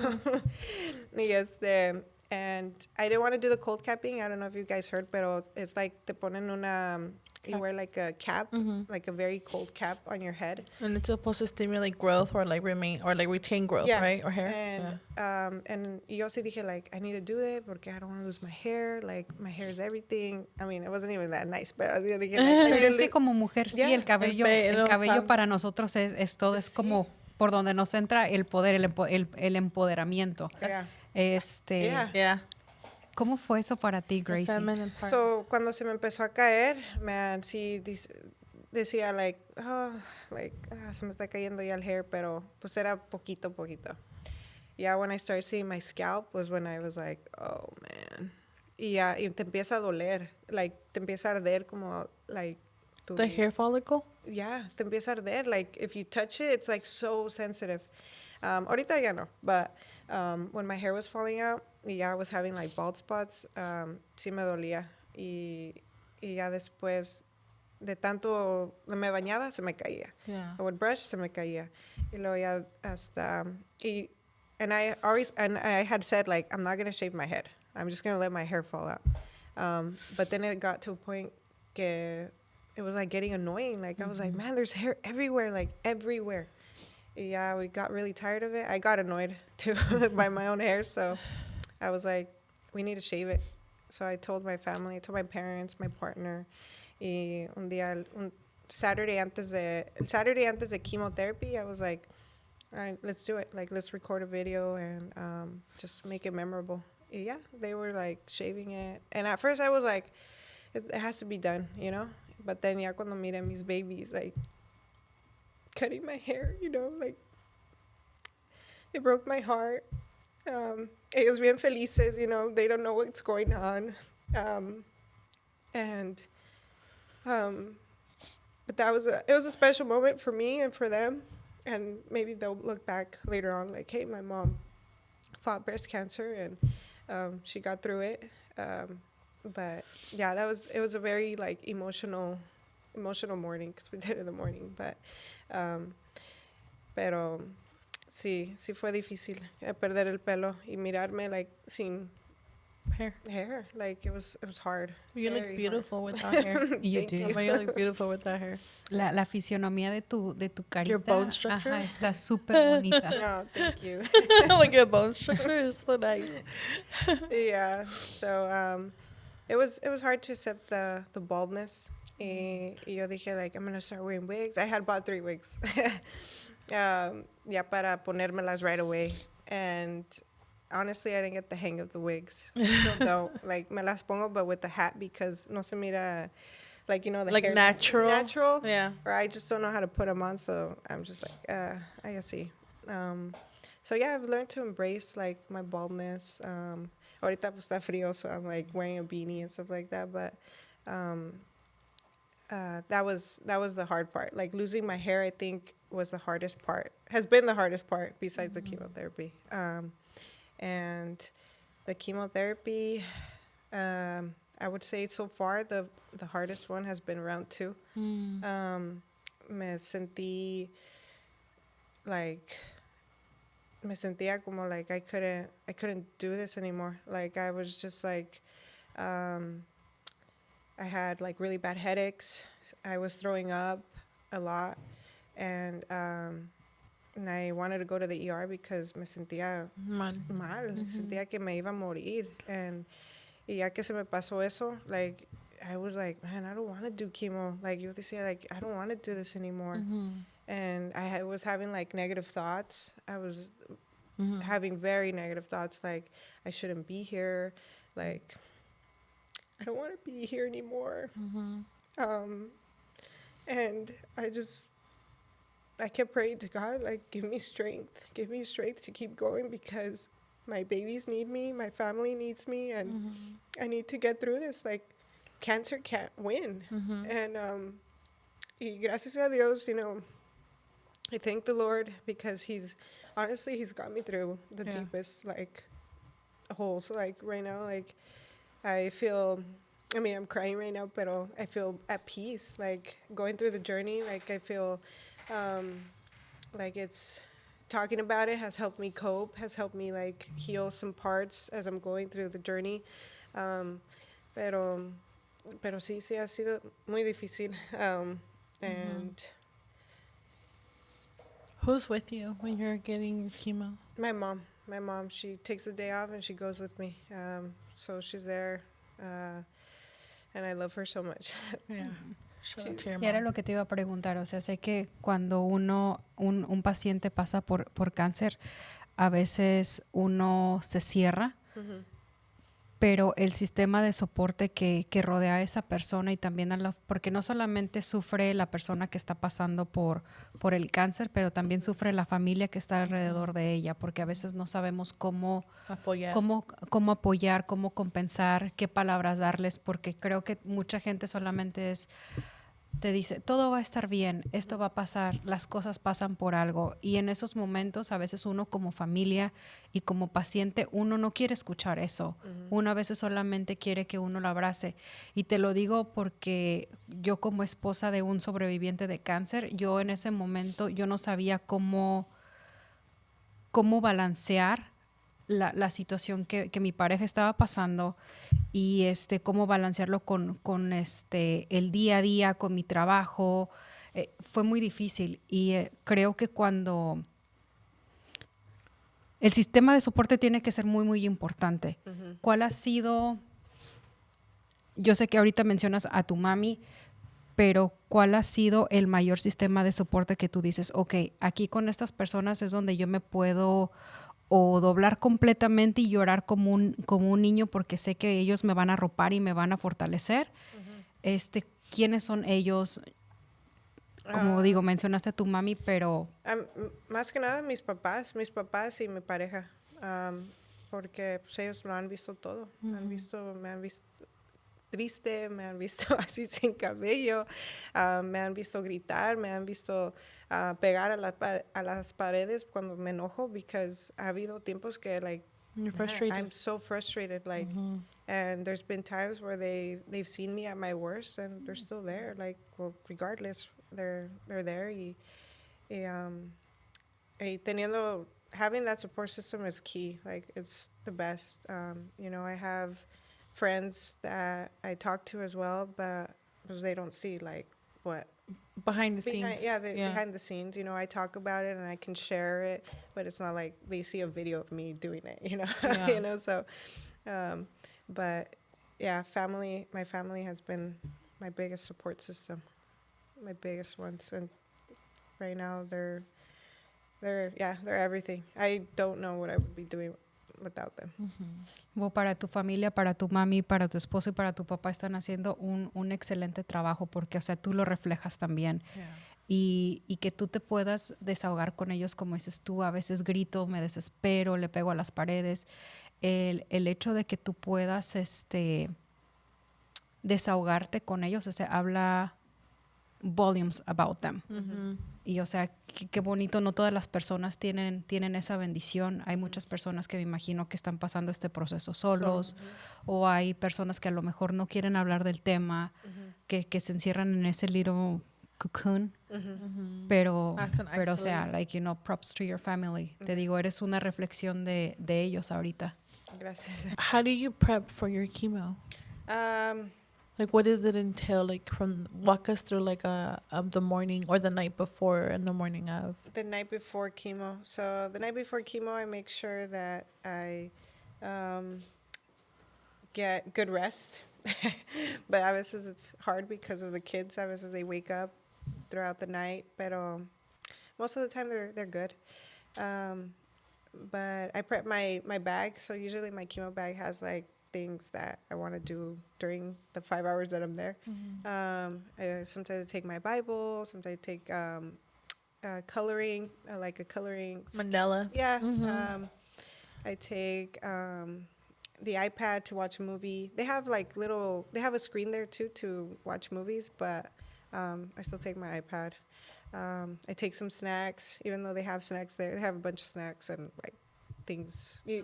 And I didn't want to do the cold capping. I don't know if you guys heard, pero it's like te ponen you wear like a cap, like a very cold cap on your head. And it's supposed to stimulate growth or like retain growth, right? Or hair. And yo sí dije, like, I need to do it porque I don't want to lose my hair. Like, my hair is everything. I mean, it wasn't even that nice, but yo dije, like, es que como mujer, sí, el cabello para nosotros es todo, es como por donde nos entra el poder, el empoderamiento. Yeah. ¿Cómo fue eso para ti, Gracie? So, cuando se me empezó a caer, man, sí decía, like, se me está cayendo ya el hair, pero pues era poquito. Yeah, when I started seeing my scalp was when I was like, oh, man. Y te empieza a doler, like, te empieza a arder como, like... The hair follicle? Yeah, te empieza a arder. Like, if you touch it, it's, like, so sensitive. Ahorita ya no, but when my hair was falling out, I was having, like, bald spots, sí me dolía. Y ya después, de tanto me bañaba, se me caía. Yeah. I would brush, se me caía. Y luego ya hasta... And I had said, like, I'm not going to shave my head. I'm just going to let my hair fall out. But then it got to a point que it was, like, getting annoying. Like, I was like, man, there's hair everywhere, like, everywhere. Yeah, we got really tired of it. I got annoyed, too, by my own hair. So I was like, we need to shave it. So I told my family, I told my parents, my partner. Y un Saturday antes de chemotherapy, I was like, all right, let's do it. Like, let's record a video and just make it memorable. Yeah, they were, like, shaving it. And at first I was like, it has to be done, you know? But then ya cuando miré mis babies, like, cutting my hair, you know, like, it broke my heart. Ellos bien felices, you know, they don't know what's going on. But it was a special moment for me and for them. And maybe they'll look back later on like, hey, my mom fought breast cancer and she got through it. But yeah, it was a very, like, emotional morning because we did it in the morning. But pero sí fue difícil perder el pelo y mirarme, like, sin hair. Like, it was hard. You look beautiful with that hair. You do. You look beautiful with that hair. La fisionomía de tu carita. Your bone structure. Ajá, está súper bonita. No, thank you. Like, your bone structure is so nice. Yeah. So it was hard to accept the baldness. Y yo dije, like, I'm gonna start wearing wigs. I had bought 3 wigs. Para ponérmelas right away. And honestly, I didn't get the hang of the wigs. Still don't. Like, me las pongo, but with the hat because no se mira, like, you know, the like hair. Natural. Yeah. Or I just don't know how to put them on, so I'm just like, I guess see. So yeah, I've learned to embrace, like, my baldness. Ahorita pues está frío, so I'm, like, wearing a beanie and stuff like that. But that was the hard part. Like losing my hair, I think was the hardest part. Has been the hardest part besides the chemotherapy. And the chemotherapy, I would say so far the hardest one has been round 2. Me sentía como like I couldn't do this anymore. Like I was just like, I had like really bad headaches. I was throwing up a lot, and I wanted to go to the ER because me sentía mal. Sentía que me iba a morir. And ya que se me pasó eso, like I was like, man, I don't want to do chemo. Like you decía, like I don't want to do this anymore. And I was having like negative thoughts. I was having very negative thoughts, like I shouldn't be here, like I don't want to be here anymore. And I kept praying to God, like give me strength to keep going, because my babies need me, my family needs me, and I need to get through this. Like cancer can't win. And y gracias a Dios, you know, I thank the Lord, because he's got me through the deepest like holes. Like right now, like I feel, I mean, I'm crying right now, but I feel at peace. Like going through the journey, like I feel like it's talking about it has helped me cope, has helped me like heal some parts as I'm going through the journey. Pero sí ha sido muy difícil. And who's with you when you're getting chemo? My mom, she takes the day off and she goes with me. So she's there, and I love her so much. Yeah. Y era lo que te iba a preguntar, o sea, sé que cuando un paciente pasa por cáncer, a veces uno se cierra, pero el sistema de soporte que rodea a esa persona y también porque no solamente sufre la persona que está pasando por el cáncer, pero también sufre la familia que está alrededor de ella, porque a veces no sabemos cómo apoyar, cómo compensar, qué palabras darles, porque creo que mucha gente solamente te dice, todo va a estar bien, esto va a pasar, las cosas pasan por algo. Y en esos momentos, a veces uno como familia y como paciente, uno no quiere escuchar eso. Uno a veces solamente quiere que uno lo abrace. Y te lo digo porque yo como esposa de un sobreviviente de cáncer, yo en ese momento, yo no sabía cómo balancear la situación que mi pareja estaba pasando y cómo balancearlo con el día a día, con mi trabajo. Fue muy difícil y creo que cuando el sistema de soporte tiene que ser muy, muy importante. ¿Cuál ha sido? Yo sé que ahorita mencionas a tu mami, pero ¿cuál ha sido el mayor sistema de soporte que tú dices, ok, aquí con estas personas es donde yo me puedo o doblar completamente y llorar como un niño porque sé que ellos me van a arropar y me van a fortalecer? ¿Quiénes son ellos? Como digo, mencionaste a tu mami, pero... más que nada mis papás y mi pareja, porque pues, ellos lo han visto todo. Me han visto triste, me han visto así sin cabello, me han visto gritar, me han visto pegar a las paredes cuando me enojo, because ha habido tiempos que like you're frustrated. I'm so frustrated, like and there's been times where they've seen me at my worst and they're still there, like, well, regardless they're there having that support system is key. Like it's the best. You know, I have friends that I talk to as well, but because they don't see like what behind the scenes. Behind the scenes. You know, I talk about it and I can share it, but it's not like they see a video of me doing it. You know, you know. So, but yeah, my family has been my biggest support system, my biggest ones, and right now they're everything. I don't know what I would be doing without them. Bueno, para tu familia, para tu mami, para tu esposo y para tu papá están haciendo un excelente trabajo porque, o sea, tú lo reflejas también. Y que tú te puedas desahogar con ellos, como dices tú, a veces grito, me desespero, le pego a las paredes. El hecho de que tú puedas desahogarte con ellos, o sea, habla volumes about them. Y o sea, qué bonito, no todas las personas tienen esa bendición. Hay muchas personas que me imagino que están pasando este proceso solos, o hay personas que a lo mejor no quieren hablar del tema, que se encierran en ese little cocoon. Pero o sea, like, you know, props to your family. Te digo, eres una reflexión de ellos ahorita. Gracias. How do you prep for your chemo? Like, what does it entail? Like, walk us through, like, of the morning or the night before and the morning of. The night before chemo. So the night before chemo, I make sure that I get good rest. But a veces it's hard because of the kids. A veces they wake up throughout the night. Pero most of the time they're good. But I prep my bag. So usually my chemo bag has, like, things that I want to do during the 5 hours that I'm there. Sometimes I take my Bible. Sometimes I take coloring. I like a coloring. Mandela. Yeah. I take the iPad to watch a movie. They have they have a screen there too to watch movies, but I still take my iPad. I take some snacks, even though they have snacks there. They have a bunch of snacks and, like, things you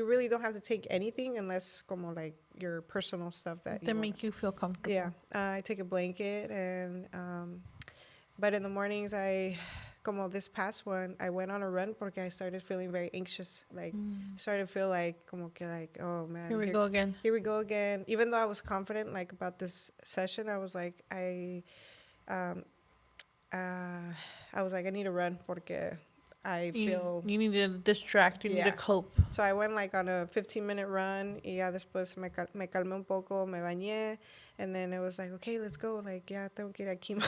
really don't have to take anything unless como, like, your personal stuff that make you feel comfortable. Yeah. I take a blanket, and but in the mornings, como this past one, I went on a run porque I started feeling very anxious. Like, started to feel like como que, like, oh man, Here we go again. Even though I was confident, like, about this session, I was like, I need to run porque I feel... You need to distract. You need to cope. So I went, like, on a 15-minute run. Y ya después me calmé un poco, me bañé. And then it was like, okay, let's go. Like, ya tengo que ir a chemo.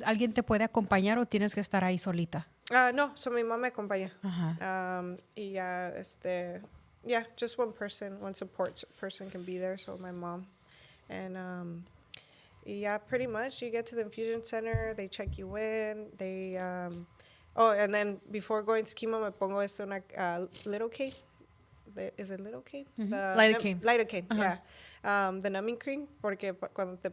¿Alguien te puede acompañar o tienes que estar ahí solita? No, so mi mamá me acompaña. Y ya, just one person, one support person can be there. So my mom. And, yeah, pretty much you get to the infusion center. They check you in. They... and then before going to chemo, me pongo una lidocaine. Is it lidocaine? Lidocaine. Lidocaine, yeah. The numbing cream, porque cuando te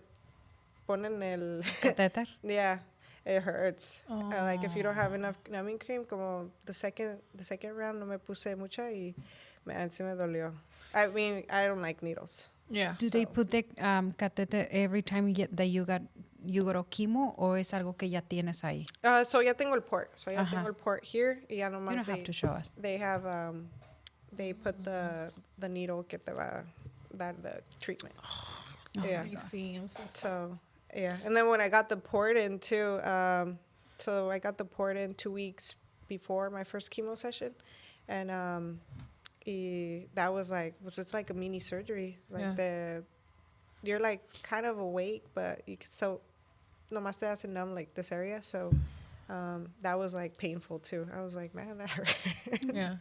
ponen el... Catéter? Yeah, it hurts. Like, if you don't have enough numbing cream, como the second round no me puse mucha y sí me dolió. I mean, I don't like needles. Yeah. Do they put the catheter every time you go to chemo, o es algo que ya tienes ahí? So ya tengo el port. So ya tengo el port here. Y ya nomás you don't have to show us. They have, they put the needle que te va a dar the treatment. Yeah. I see. So, yeah. And then when I got the port in too, so I got the port in 2 weeks before my first chemo session. And that was it's like a mini surgery. Like you're like kind of awake, but you can still, nomás te hacen numb, like, this area. So that was, like, painful too. I was like, man, that hurt. Yeah.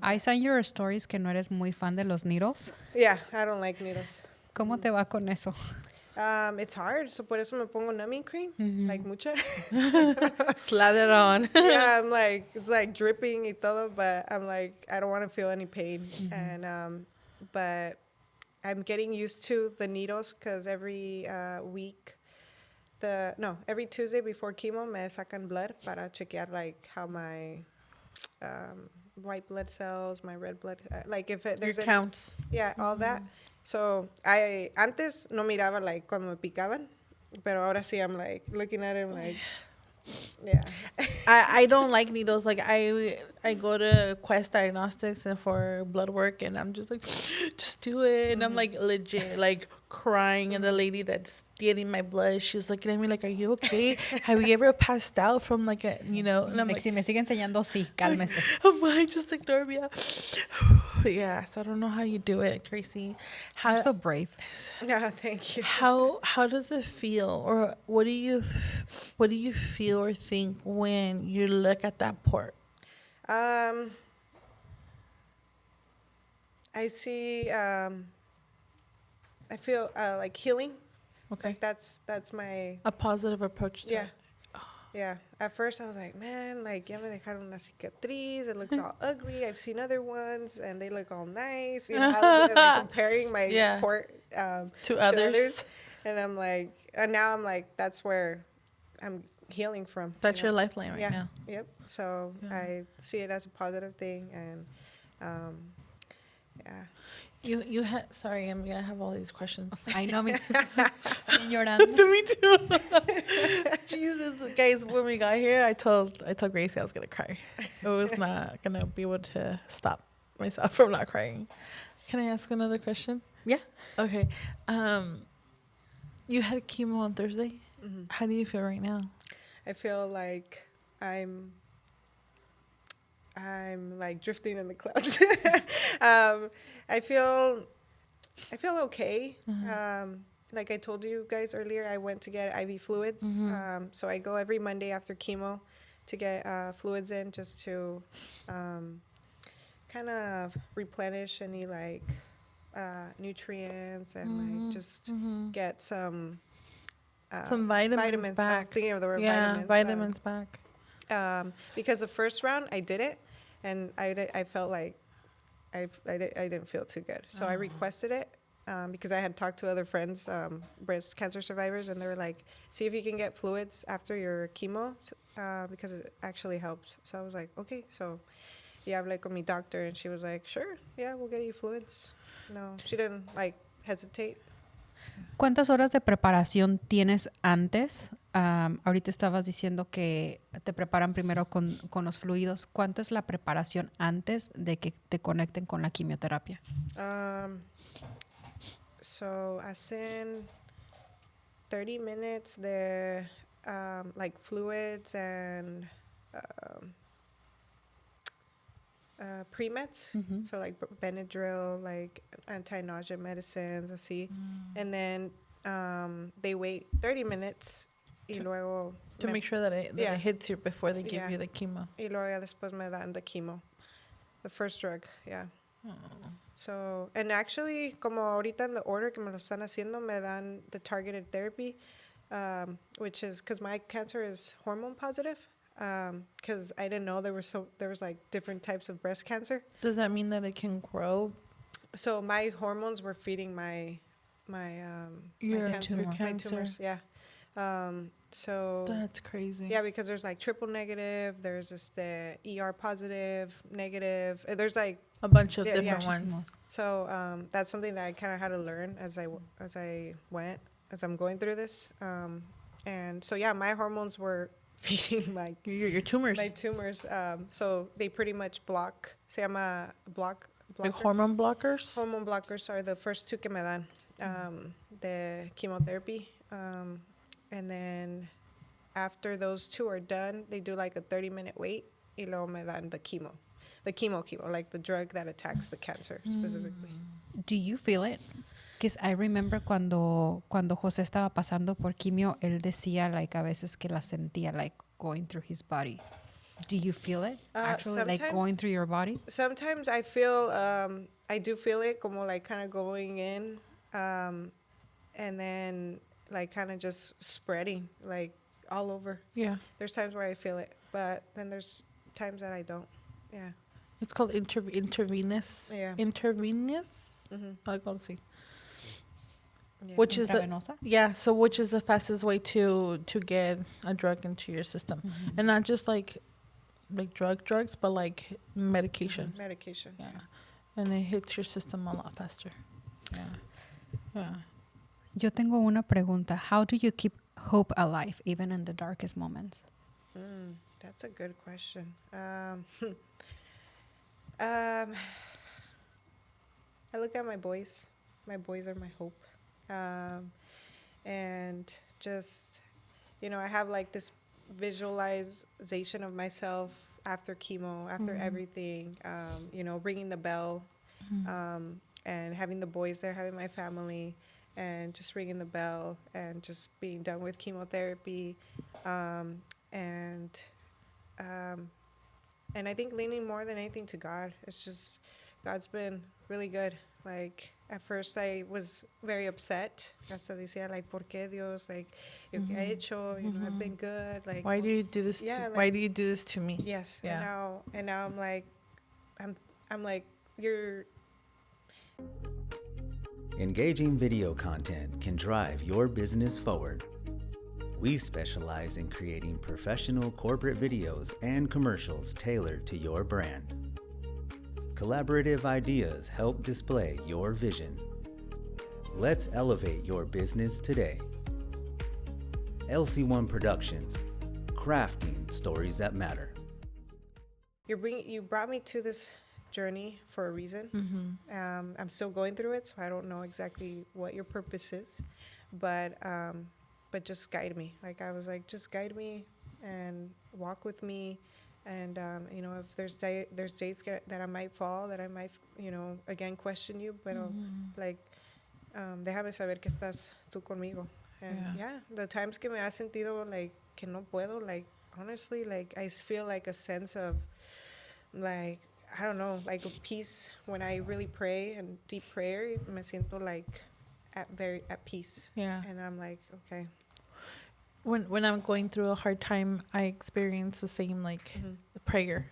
I saw in your stories que no eres muy fan de los needles. Yeah, I don't like needles. ¿Cómo te va con eso? It's hard, so por eso me pongo numbing cream, like mucha. Slather on. Yeah, I'm like, it's like dripping y todo, but I'm like, I don't want to feel any pain. And, but I'm getting used to the needles because every week, every Tuesday before chemo, me sacan blood para chequear, like, how my white blood cells, my red blood, like, if there's your counts. Yeah, all that. So antes no miraba, like, cuando me picaban, pero ahora sí I'm, like, looking at him, like, yeah. I don't like needles. Like, I go to Quest Diagnostics and for blood work, and I'm just like, just do it. And I'm, like, legit, like, crying. And the lady that's getting my blood, she's looking at me like, are you okay? Have you ever passed out from, like, a, you know? And I'm like, si me sigue enseñando, sí, cálmese. I'm like, just ignore me. Yeah, so I don't know how you do it, Gracie. You're so brave. Yeah, thank you. How does it feel, or what do you feel or think when you look at that port? I see. I feel like healing. Okay, like that's my a positive approach to it. Yeah. At first I was like, man, like, ya me dejaron una cicatriz. It looks all ugly. I've seen other ones and they look all nice. You know, I was like comparing my port to others. And I'm like, and now I'm like, that's where I'm healing from. That's your lifeline right yeah. now. Yep. So I see it as a positive thing, and yeah. You had sorry, I have all these questions. I know, me too. Llorando. Me too. Jesus, guys, when we got here, I told Gracie I was gonna cry. I was not gonna be able to stop myself from not crying. Can I ask another question? Yeah. Okay. You had chemo on Thursday. Mm-hmm. How do you feel right now? I feel like I'm like drifting in the clouds. I feel okay. Like I told you guys earlier, I went to get IV fluids. So I go every Monday after chemo to get fluids in, just to kind of replenish any like nutrients and like just get some vitamins back. I was thinking of the word vitamins back. Because the first round I did it, and I felt like I didn't feel too good. So I requested it because I had talked to other friends, breast cancer survivors, and they were like, see if you can get fluids after your chemo because it actually helps. So I was like, okay. So yeah, I hablé con mi doctor, and she was like, sure, yeah, we'll get you fluids. No, she didn't like hesitate. ¿Cuántas horas de preparación tienes antes? Ahorita estabas diciendo que te preparan primero con los fluidos. ¿Cuánta es la preparación antes de que te conecten con la quimioterapia? So as in 30 minutes, the like fluids and pre-meds, so like Benadryl, like anti-nausea medicines, así. And then they wait 30 minutes y luego To make sure that it hits you before they give you the chemo. Y luego ya después me dan the chemo, the first drug, yeah. So, and actually, como ahorita en the order que me lo están haciendo, me dan the targeted therapy, which is because my cancer is hormone positive. Because I didn't know there was like different types of breast cancer. Does that mean that it can grow? So my hormones were feeding my tumors. Yeah. So that's crazy. Yeah, because there's like triple negative. There's just the ER positive, negative. There's like a bunch of different ones. So that's something that I kind of had to learn as I'm going through this. And so yeah, my hormones were feeding your tumors. My tumors. So they pretty much block. Se llama blocker. Like hormone blockers? Hormone blockers are the first two que me dan, the chemotherapy. And then after those two are done, they do like a 30-minute wait. Y luego me dan the chemo. The chemo, like the drug that attacks the cancer specifically. Do you feel it? Because I remember cuando José estaba pasando por quimio, él decía like a veces que la sentía like going through his body. Do you feel it actually like going through your body? Sometimes I feel, I do feel it como like kind of going in and then like kind of just spreading like all over. Yeah. There's times where I feel it, but then there's times that I don't. Yeah. It's called intravenous. Yeah. Intravenous? I'll go see. Yeah. Which is so which is the fastest way to get a drug into your system, and not just like drugs, but like medication. Medication. Yeah, and it hits your system a lot faster. Yeah. Yo tengo una pregunta. How do you keep hope alive even in the darkest moments? That's a good question. I look at my boys. My boys are my hope. And just, I have like this visualization of myself after chemo, after everything, ringing the bell, and having the boys there, having my family, and just ringing the bell and just being done with chemotherapy. And I think leaning more than anything to God. It's just, God's been really good. Like, at first I was very upset. Hasta decía, like, ¿por qué Dios? Like, ¿qué he hecho? I've been good. Like, why do you do this? Why do you do this to me? Yes. Yeah. And now I'm like, I'm like, you're. Engaging video content can drive your business forward. We specialize in creating professional corporate videos and commercials tailored to your brand. Collaborative ideas help display your vision. Let's elevate your business today. LC1 Productions, crafting stories that matter. You brought me to this journey for a reason. I'm still going through it, so I don't know exactly what your purpose is, but just guide me. Like I was like, just guide me and walk with me, and if there's days that I might fall, that I might again question you, pero déjame saber que estás tú conmigo. And the times que me has sentido like que no puedo, like honestly, like I feel like a sense of like, I don't know, like a peace when I really pray and deep prayer. Me siento like at peace. Yeah. And I'm like, okay. When I'm going through a hard time, I experience the same prayer.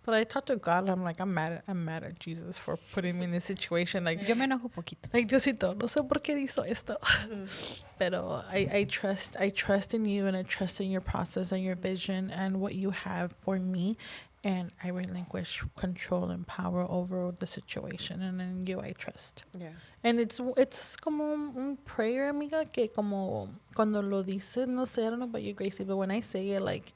But I talk to God. I'm like, I'm mad at Jesus for putting me in this situation. Like, yo me enojo poquito. Like, Diosito, no sé por qué hizo esto. Pero I trust in you, and I trust in your process and your vision and what you have for me. And I relinquish control and power over the situation. And in you, I trust. Yeah. And it's como un prayer, amiga, que como cuando lo dices, no sé, I don't know about you, Gracie, but when I say it, like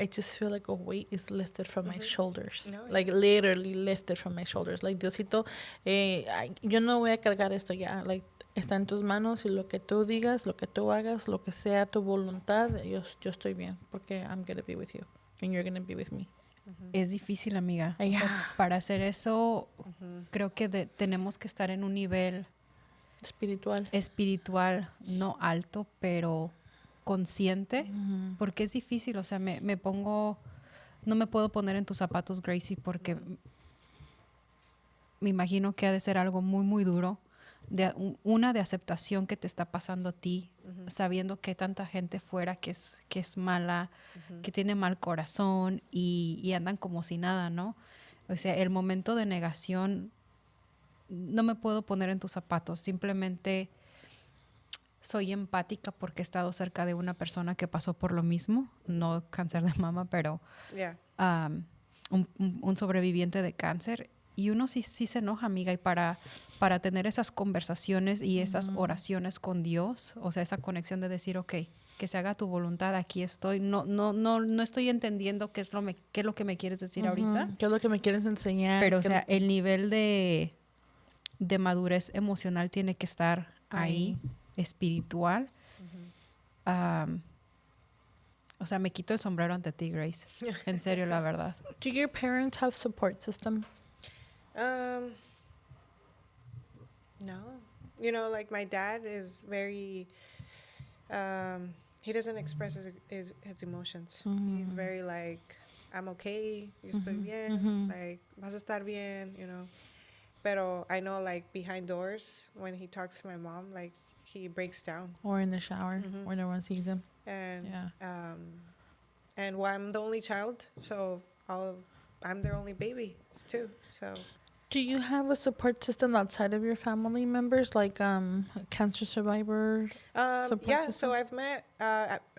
I just feel like a weight is lifted from my shoulders. No, like literally lifted from my shoulders. Like, Diosito, yo no voy a cargar esto ya. Like, está en tus manos, y lo que tú digas, lo que tú hagas, lo que sea tu voluntad, yo estoy bien, porque I'm going to be with you and you're going to be with me. Es difícil, amiga. O sea, para hacer eso, creo que tenemos que estar en un nivel espiritual, no alto, pero consciente, porque es difícil. O sea, no me puedo poner en tus zapatos, Gracie, porque me imagino que ha de ser algo muy, muy duro. De aceptación que te está pasando a ti, sabiendo que hay tanta gente fuera que es mala, que tiene mal corazón y andan como si nada, ¿no? O sea, el momento de negación, no me puedo poner en tus zapatos. Simplemente soy empática porque he estado cerca de una persona que pasó por lo mismo, no cáncer de mama, pero un sobreviviente de cáncer. Y uno sí se enoja, amiga, y para tener esas conversaciones y esas oraciones con Dios, o sea, esa conexión de decir, ok, que se haga tu voluntad, aquí estoy. No estoy entendiendo qué es lo que me quieres decir ahorita. ¿Qué es lo que me quieres enseñar? Pero, o sea, el nivel de madurez emocional tiene que estar ahí, espiritual. O sea, me quito el sombrero ante ti, Grace. En serio, la verdad. Do your parents have support systems? No. Like my dad is very, he doesn't express his emotions. He's very like, I'm okay, yo estoy bien, like, vas a estar bien, Pero I know, like, behind doors, when he talks to my mom, like, he breaks down. Or in the shower, where no one sees him. And, and I'm the only child, so I'm their only baby too, so... Do you have a support system outside of your family members, like cancer survivor? Yeah, so I've met,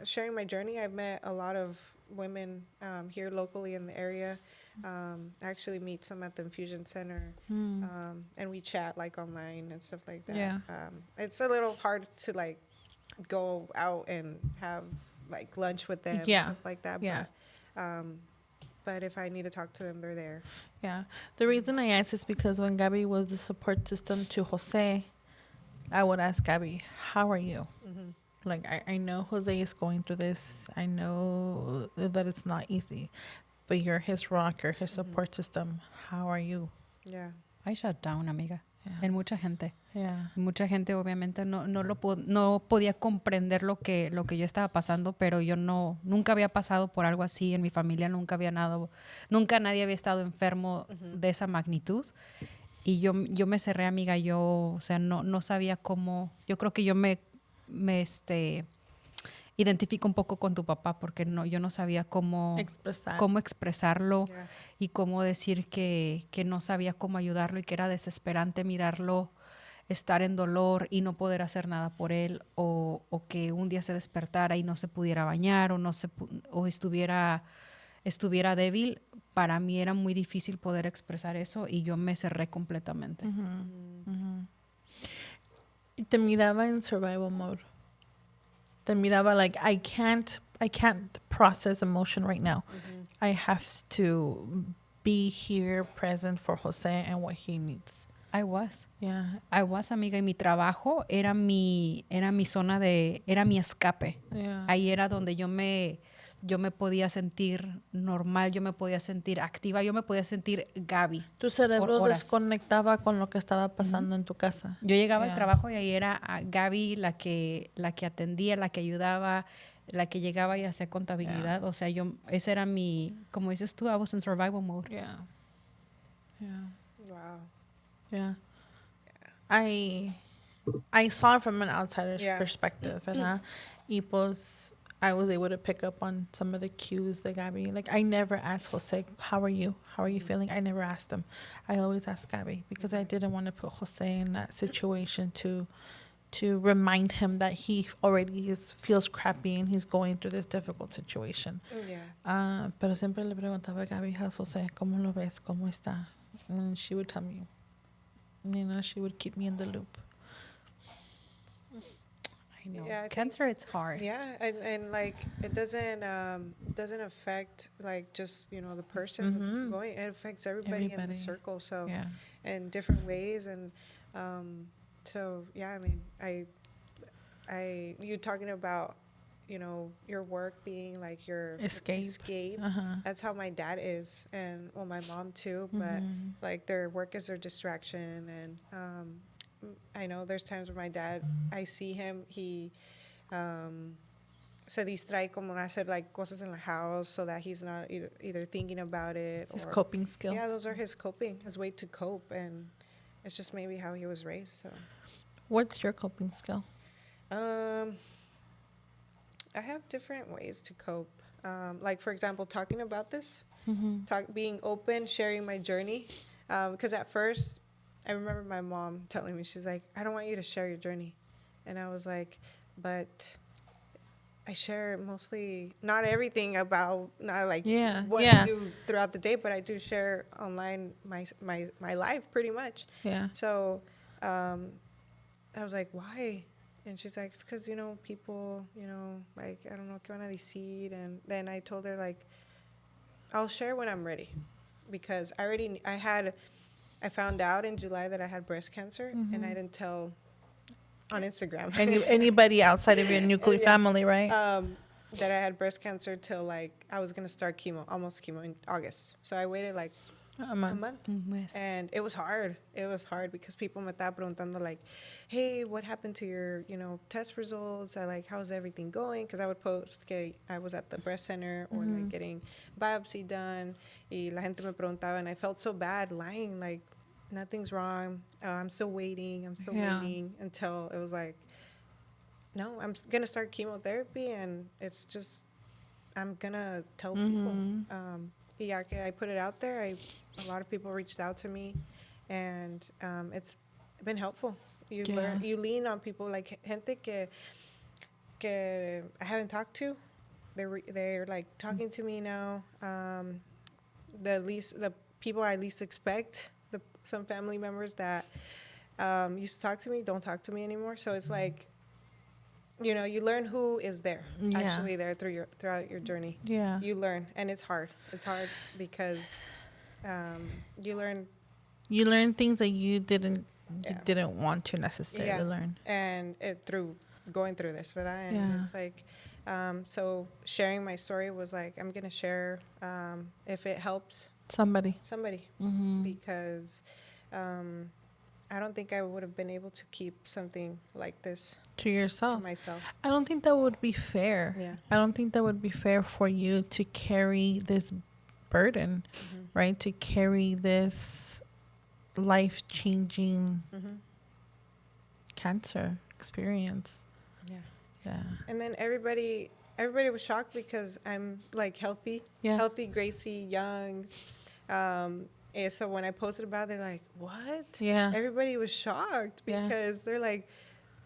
sharing my journey, I've met a lot of women here locally in the area. I actually meet some at the infusion center, and we chat like online and stuff like that. Yeah. It's a little hard to like go out and have like lunch with them, and stuff like that. Yeah. But if I need to talk to them, they're there. Yeah. The reason I asked is because when Gabby was the support system to Jose, I would ask Gabby, how are you? Like, I know Jose is going through this. I know that it's not easy. But you're his rock, you're his support system. How are you? Yeah. I shut down, amiga. En mucha gente. Yeah. Mucha gente obviamente no podía comprender lo que yo estaba pasando, pero yo nunca había pasado por algo así en mi familia, nunca nadie había estado enfermo de esa magnitud. Y yo me cerré, amiga, o sea, no sabía cómo. Yo creo que yo me identifico un poco con tu papá porque yo no sabía cómo expresarlo y cómo decir que no sabía cómo ayudarlo y que era desesperante mirarlo estar en dolor y no poder hacer nada por él, o que un día se despertara y no se pudiera bañar o estuviera débil. Para mí era muy difícil poder expresar eso y yo me cerré completamente. Te miraba en survival mode. Te miraba like, I can't process emotion right now. I have to be here present for Jose and what he needs. I was, amiga, y mi trabajo era mi zona era mi escape. Yeah. Ahí era donde yo me podía sentir normal, yo me podía sentir activa, yo me podía sentir Gaby. Tu cerebro por horas. desconectaba con lo que estaba pasando en tu casa. Yo llegaba al trabajo y ahí era Gaby la que atendía, la que ayudaba, la que llegaba y hacía contabilidad. O sea, ese era como dices tú, I was in survival mode. Yeah. Wow. Yeah. I saw it from an outsider's perspective, ¿verdad? Y pues I was able to pick up on some of the cues that Gabby, like I never asked Jose, how are you feeling? I never asked him. I always asked Gabby because I didn't want to put Jose in that situation to remind him that he already feels crappy and he's going through this difficult situation. Yeah. Pero siempre le preguntaba a Gabby, how's Jose? ¿Cómo lo ves? ¿Cómo está? And she would tell me, she would keep me in the loop. I know. Yeah, Cancer, it's hard. Yeah, and like it doesn't affect like just the person who's going. It affects everybody in the circle. So in different ways, and so yeah. I mean, I you talking about your work being like your escape. That's how my dad is, and my mom too. But like their work is their distraction, and I know there's times where my dad, I see him, he se distrae como hacer like cosas in the house so that he's not either thinking about it. His coping skill. Yeah, those are his way to cope, and it's just maybe how he was raised. So, what's your coping skill? I have different ways to cope. Like for example, talking about this, being open, sharing my journey. Because at first, I remember my mom telling me, she's like, I don't want you to share your journey. And I was like, but I share mostly, not everything about, not like what I do throughout the day, but I do share online my life pretty much. Yeah. So I was like, why? And she's like, it's because, people, like, I don't know, ¿qué van a decir? And then I told her, like, I'll share when I'm ready. Because I found out in July that I had breast cancer, and I didn't tell on Instagram. Anybody outside of your nuclear family, right? That I had breast cancer till like I was gonna start almost chemo in August. So I waited like a month. And it was hard. It was hard because people me estaban preguntando like, hey, what happened to your, test results? I like, how's everything going? Because I would post que I was at the breast center or like getting biopsy done. Y la gente me preguntaba, and I felt so bad lying, like, nothing's wrong. I'm still waiting. Waiting until it was like, no, I'm going to start chemotherapy, and it's just, I'm going to tell people. Yeah, I put it out there. A lot of people reached out to me, and it's been helpful. You learn, you lean on people like gente que I haven't talked to. They're like talking to me now. The people I least expect, some family members that used to talk to me don't talk to me anymore. So it's like, you learn who is there, actually there throughout your journey. Yeah. You learn, and it's hard. It's hard because you learn things that you didn't want to necessarily learn. And through going through this, ¿verdad? And it's like, so sharing my story was like, I'm going to share if it helps somebody. Because I don't think I would have been able to keep something like this to yourself. To myself. I don't think that would be fair. Yeah. I don't think that would be fair for you to carry this burden, right? To carry this life-changing cancer experience. Yeah. Yeah. And then everybody was shocked because I'm like healthy Gracie, young. so when I posted about it, they're like, what? Yeah. Everybody was shocked because they're like,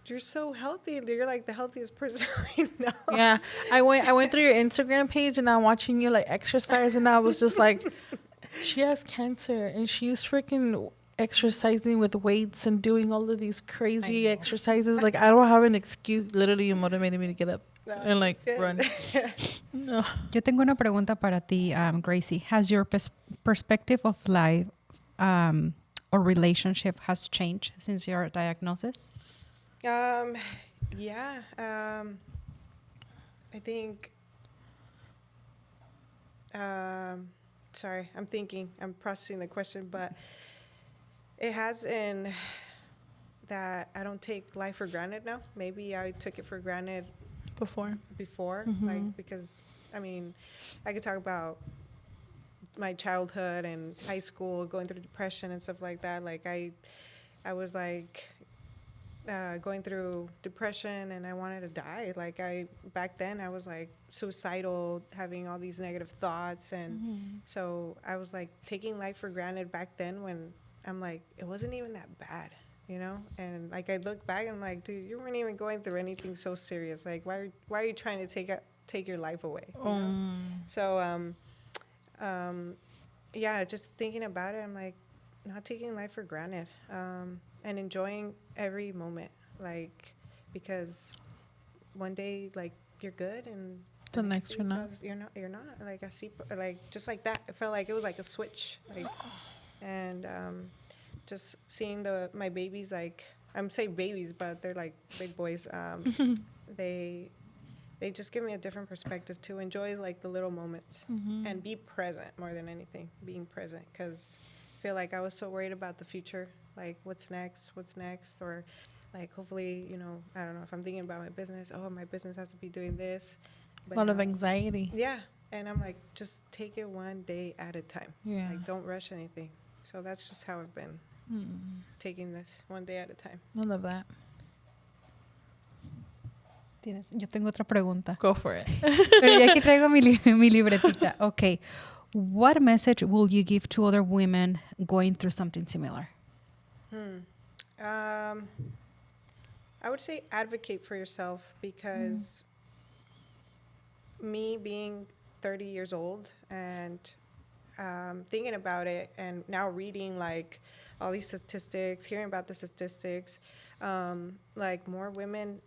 you're so healthy. You're like the healthiest person I know. Yeah. I went through your Instagram page and I'm watching you like exercise and I was just like, she has cancer and she's freaking exercising with weights and doing all of these crazy exercises. Like, I don't have an excuse. Literally, you motivated me to get up and like run. No. Yo tengo una pregunta para ti, Gracie. Has your perspective of life or relationship has changed since your diagnosis? Yeah. I think. Sorry, I'm thinking. I'm processing the question, but it has in that I don't take life for granted now. Maybe I took it for granted before, like, because I mean, I could talk about my childhood and high school, going through depression and stuff like that. Like I was like going through depression and I wanted to die. Like back then I was like suicidal, having all these negative thoughts. And so I was like taking life for granted back then when I'm like, it wasn't even that bad, you know? And like I look back and I'm like, dude, you weren't even going through anything so serious. Like why are you trying to take your life away? You know? So yeah, just thinking about it, I'm like not taking life for granted. And enjoying every moment, like, because one day, like, you're good, and the next you're not. You're not. Like, I see, like, just like that. It felt like it was like a switch, like, and just seeing my babies, like, I'm saying babies, but they're like big boys. They just give me a different perspective to enjoy like the little moments and be present more than anything. Being present, because I feel like I was so worried about the future. Like, what's next, or like, hopefully, you know, I don't know, if I'm thinking about my business, my business has to be doing this. But a lot of anxiety. Yeah. And I'm like, just take it one day at a time. Yeah. Like, don't rush anything. So that's just how I've been taking this one day at a time. I love that. Yo tengo otra pregunta. Go for it. Pero ya aquí traigo mi libretita. Okay. What message will you give to other women going through something similar? I would say advocate for yourself, because me being 30 years old and thinking about it and now reading like all these statistics, hearing about the statistics, like more women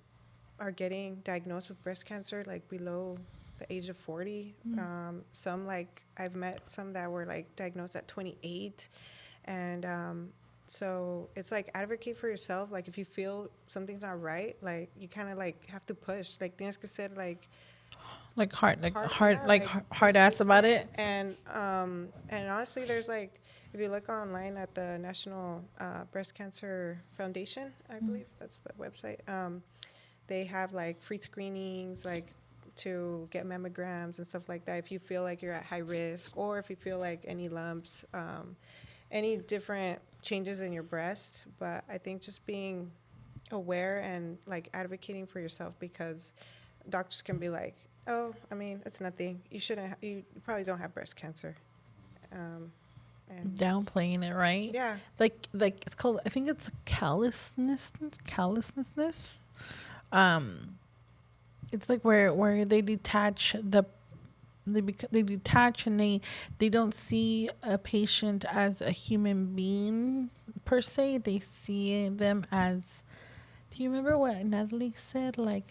are getting diagnosed with breast cancer like below the age of 40. Some, like, I've met some that were like diagnosed at 28, and so it's like advocate for yourself. Like, if you feel something's not right, like, you kind of like have to push. Like tienes que ser hard ass about it. And honestly, there's like, if you look online at the National Breast Cancer Foundation, I believe that's the website, they have like free screenings, like to get mammograms and stuff like that if you feel like you're at high risk, or if you feel like any lumps, any different changes in your breast. But I think just being aware and like advocating for yourself, because doctors can be like, oh, I mean, it's nothing. You shouldn't. You probably don't have breast cancer. And downplaying it, right? Yeah. Like it's called. I think it's callousness. It's like where they detach they detach and they don't see a patient as a human being per se. They see them as. Do you remember what Natalie said? Like,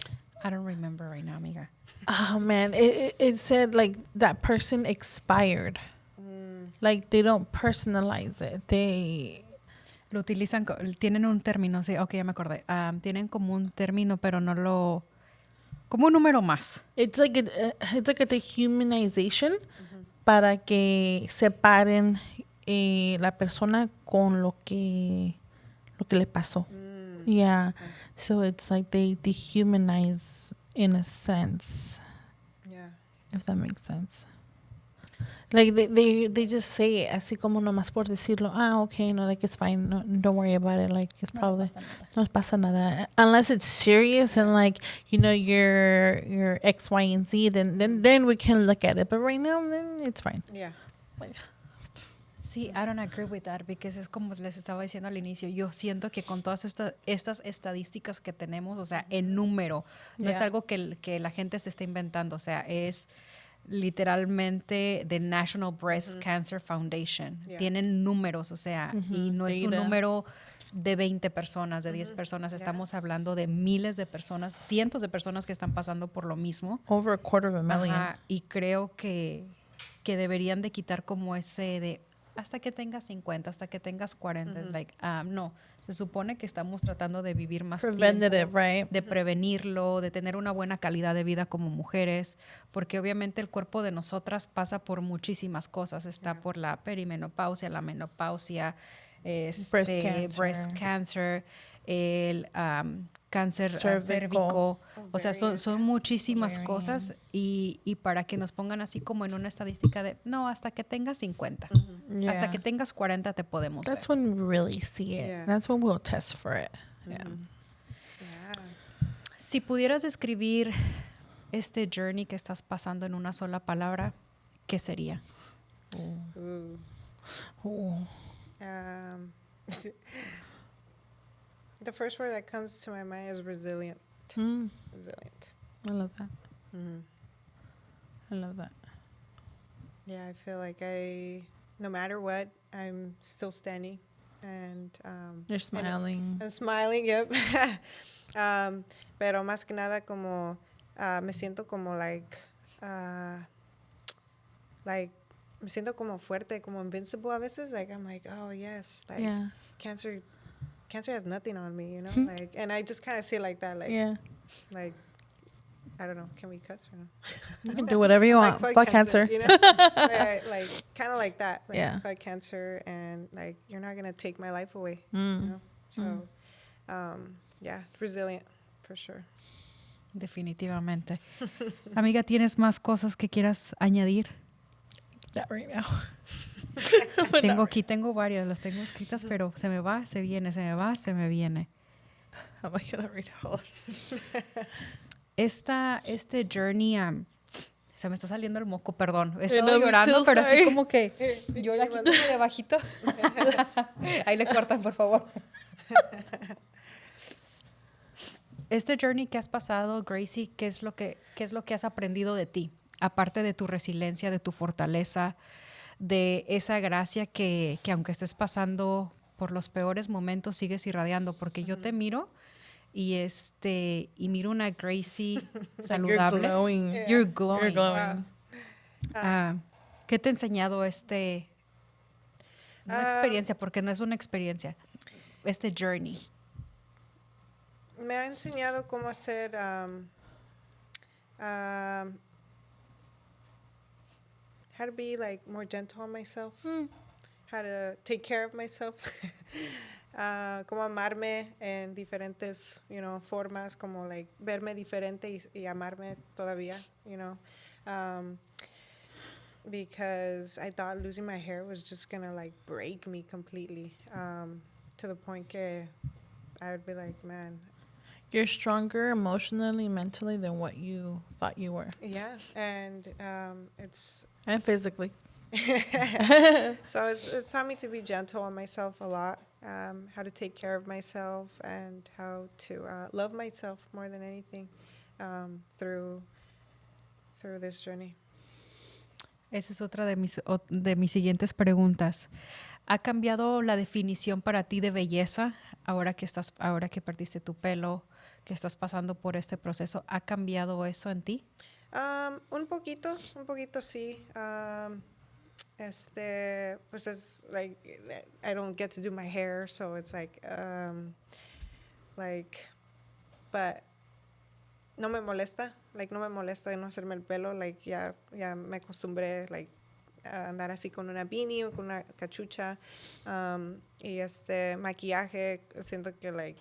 I don't remember right now, amiga. Oh man, it said like that person expired. Like, they don't personalize it. They lo utilizan, tienen un término, sí, okay, ya me acordé. Tienen como un término, pero no lo, como un número más. It's like a dehumanization para que separen la persona con lo que le pasó. Yeah. So it's like they dehumanize in a sense. Yeah. If that makes sense. Like they just say it así como nomás por decirlo. Okay, no, like, it's fine. No, don't worry about it. Like, it's probably no pasa nada. Unless it's serious and like, you know, your X, Y, and Z, then we can look at it. But right now, then it's fine. Yeah. Like, Sí, I don't agree with that, because es como les estaba diciendo al inicio, yo siento que con todas estas estadísticas que tenemos, o sea, en número, no es algo que la gente se está inventando, o sea, es literalmente the National Breast Cancer Foundation. Tienen números, o sea, y no es un número de 20 personas, de 10 personas, estamos hablando de miles de personas, cientos de personas que están pasando por lo mismo. Over 250,000. Ajá, y creo que deberían de quitar como ese de hasta que tengas 50, hasta que tengas 40. Like, no, se supone que estamos tratando de vivir más Preventative, tiempo, right? de prevenirlo, de tener una buena calidad de vida como mujeres, porque obviamente el cuerpo de nosotras pasa por muchísimas cosas. Está por la perimenopausia, la menopausia, breast cancer, el cáncer cérvico. O sea, son muchísimas cosas y para que nos pongan así como en una estadística de, no, hasta que tengas 50. Hasta que tengas 40 te podemos That's ver. when we really see it. Yeah. That's when we'll test for it. Si pudieras describir este journey que estás pasando en una sola palabra, ¿qué sería? The first word that comes to my mind is resilient. Resilient. I love that. I love that. Yeah, I feel like no matter what, I'm still standing. And You're smiling. I'm smiling, yep. Pero más que nada como me siento como me siento como fuerte, como invincible a veces. Like I'm like, oh yes, like cancer has nothing on me, you know. Like, and I just kind of see it like that, like like I don't know, can we cuss or no? You can do whatever you want. Like, fuck cancer. You know? like kind of like that. Like, fuck cancer, and like you're not gonna take my life away. You know? So, resilient for sure. Definitivamente. Amiga, ¿tienes más cosas que quieras añadir? That right now. Tengo varias, las tengo escritas, pero se me va, se viene, se me va, se me viene. How am I gonna read it all? Este journey, se me está saliendo el moco, perdón. He estado llorando, pero así como que yo la quito de bajito. Ahí le cortan, por favor. Este journey que has pasado, Gracie, ¿qué es lo que has aprendido de ti? Aparte de tu resiliencia, de tu fortaleza, de esa gracia que aunque estés pasando por los peores momentos, sigues irradiando. Porque yo te miro y miro una Gracie saludable. You're glowing. You're glowing. You're glowing. ¿Qué te ha enseñado una experiencia? Porque no es una experiencia. Este journey. Me ha enseñado cómo hacer how to be like more gentle on myself, how to take care of myself, cómo amarme en diferentes, formas, como like verme diferente y amarme todavía, because I thought losing my hair was just gonna like break me completely, to the point que I would be like, man. You're stronger emotionally, mentally than what you thought you were. Yeah, and and physically. So it's taught me to be gentle on myself a lot, how to take care of myself and how to love myself more than anything through this journey. Esa es otra de mis siguientes preguntas. ¿Ha cambiado la definición para ti de belleza ahora que perdiste tu pelo, que estás pasando por este proceso? ¿Ha cambiado eso en ti? Un poquito sí. Pues es like I don't get to do my hair, so it's like but no me molesta, no me molesta no hacerme el pelo, ya me acostumbré a andar así con una beanie o con una cachucha, y maquillaje, siento que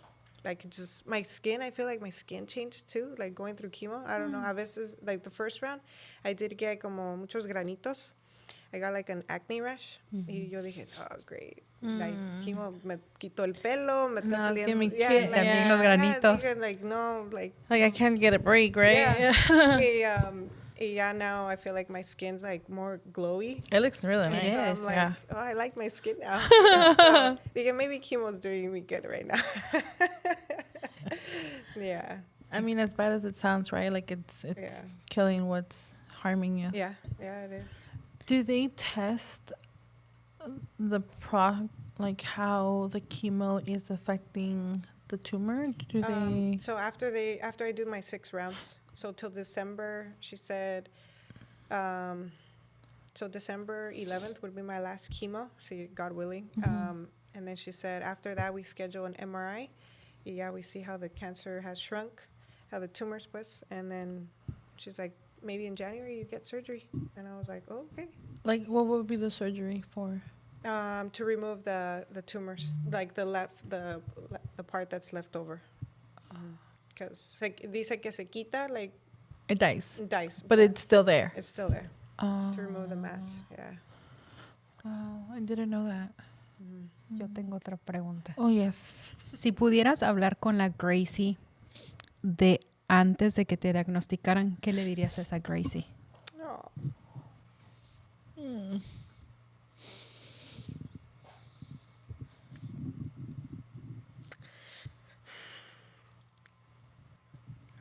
just my skin, I feel like my skin changed too, going through chemo. I don't know, a veces the first round I did get como muchos granitos. I got an acne rash. Y yo dije, oh, great. Chemo me quitó el pelo, me está saliendo. También los granitos. Dije, no, I can't get a break, right? Yeah. yeah, now I feel like my skin's like more glowy. It looks really And nice. so I'm like, Yeah. oh, I like my skin now. So yeah, maybe chemo's doing me good right now. Yeah. I mean, as bad as it sounds, right? Like it's Yeah. killing what's harming you. Yeah, it is. Do they test like how the chemo is affecting the tumor? Do they? So after I do my 6 rounds, so till December, she said, so December 11th would be my last chemo, see, God willing. And then she said after that we schedule an MRI. Yeah, we see how the cancer has shrunk, how the tumor's pues, and then she's like, maybe in January you get surgery. And I was like, oh, okay. Like, what would be the surgery for? To remove the tumors, like the part that's left over. Because dice que se quita, like It dies, dies. but it's still there. It's still there. Oh, To remove the mass, yeah. oh, I didn't know that. Yo tengo otra pregunta. Oh, yes. Si pudieras hablar con la Gracie de antes de que te diagnosticaran, ¿qué le dirías a esa Gracie? Oh.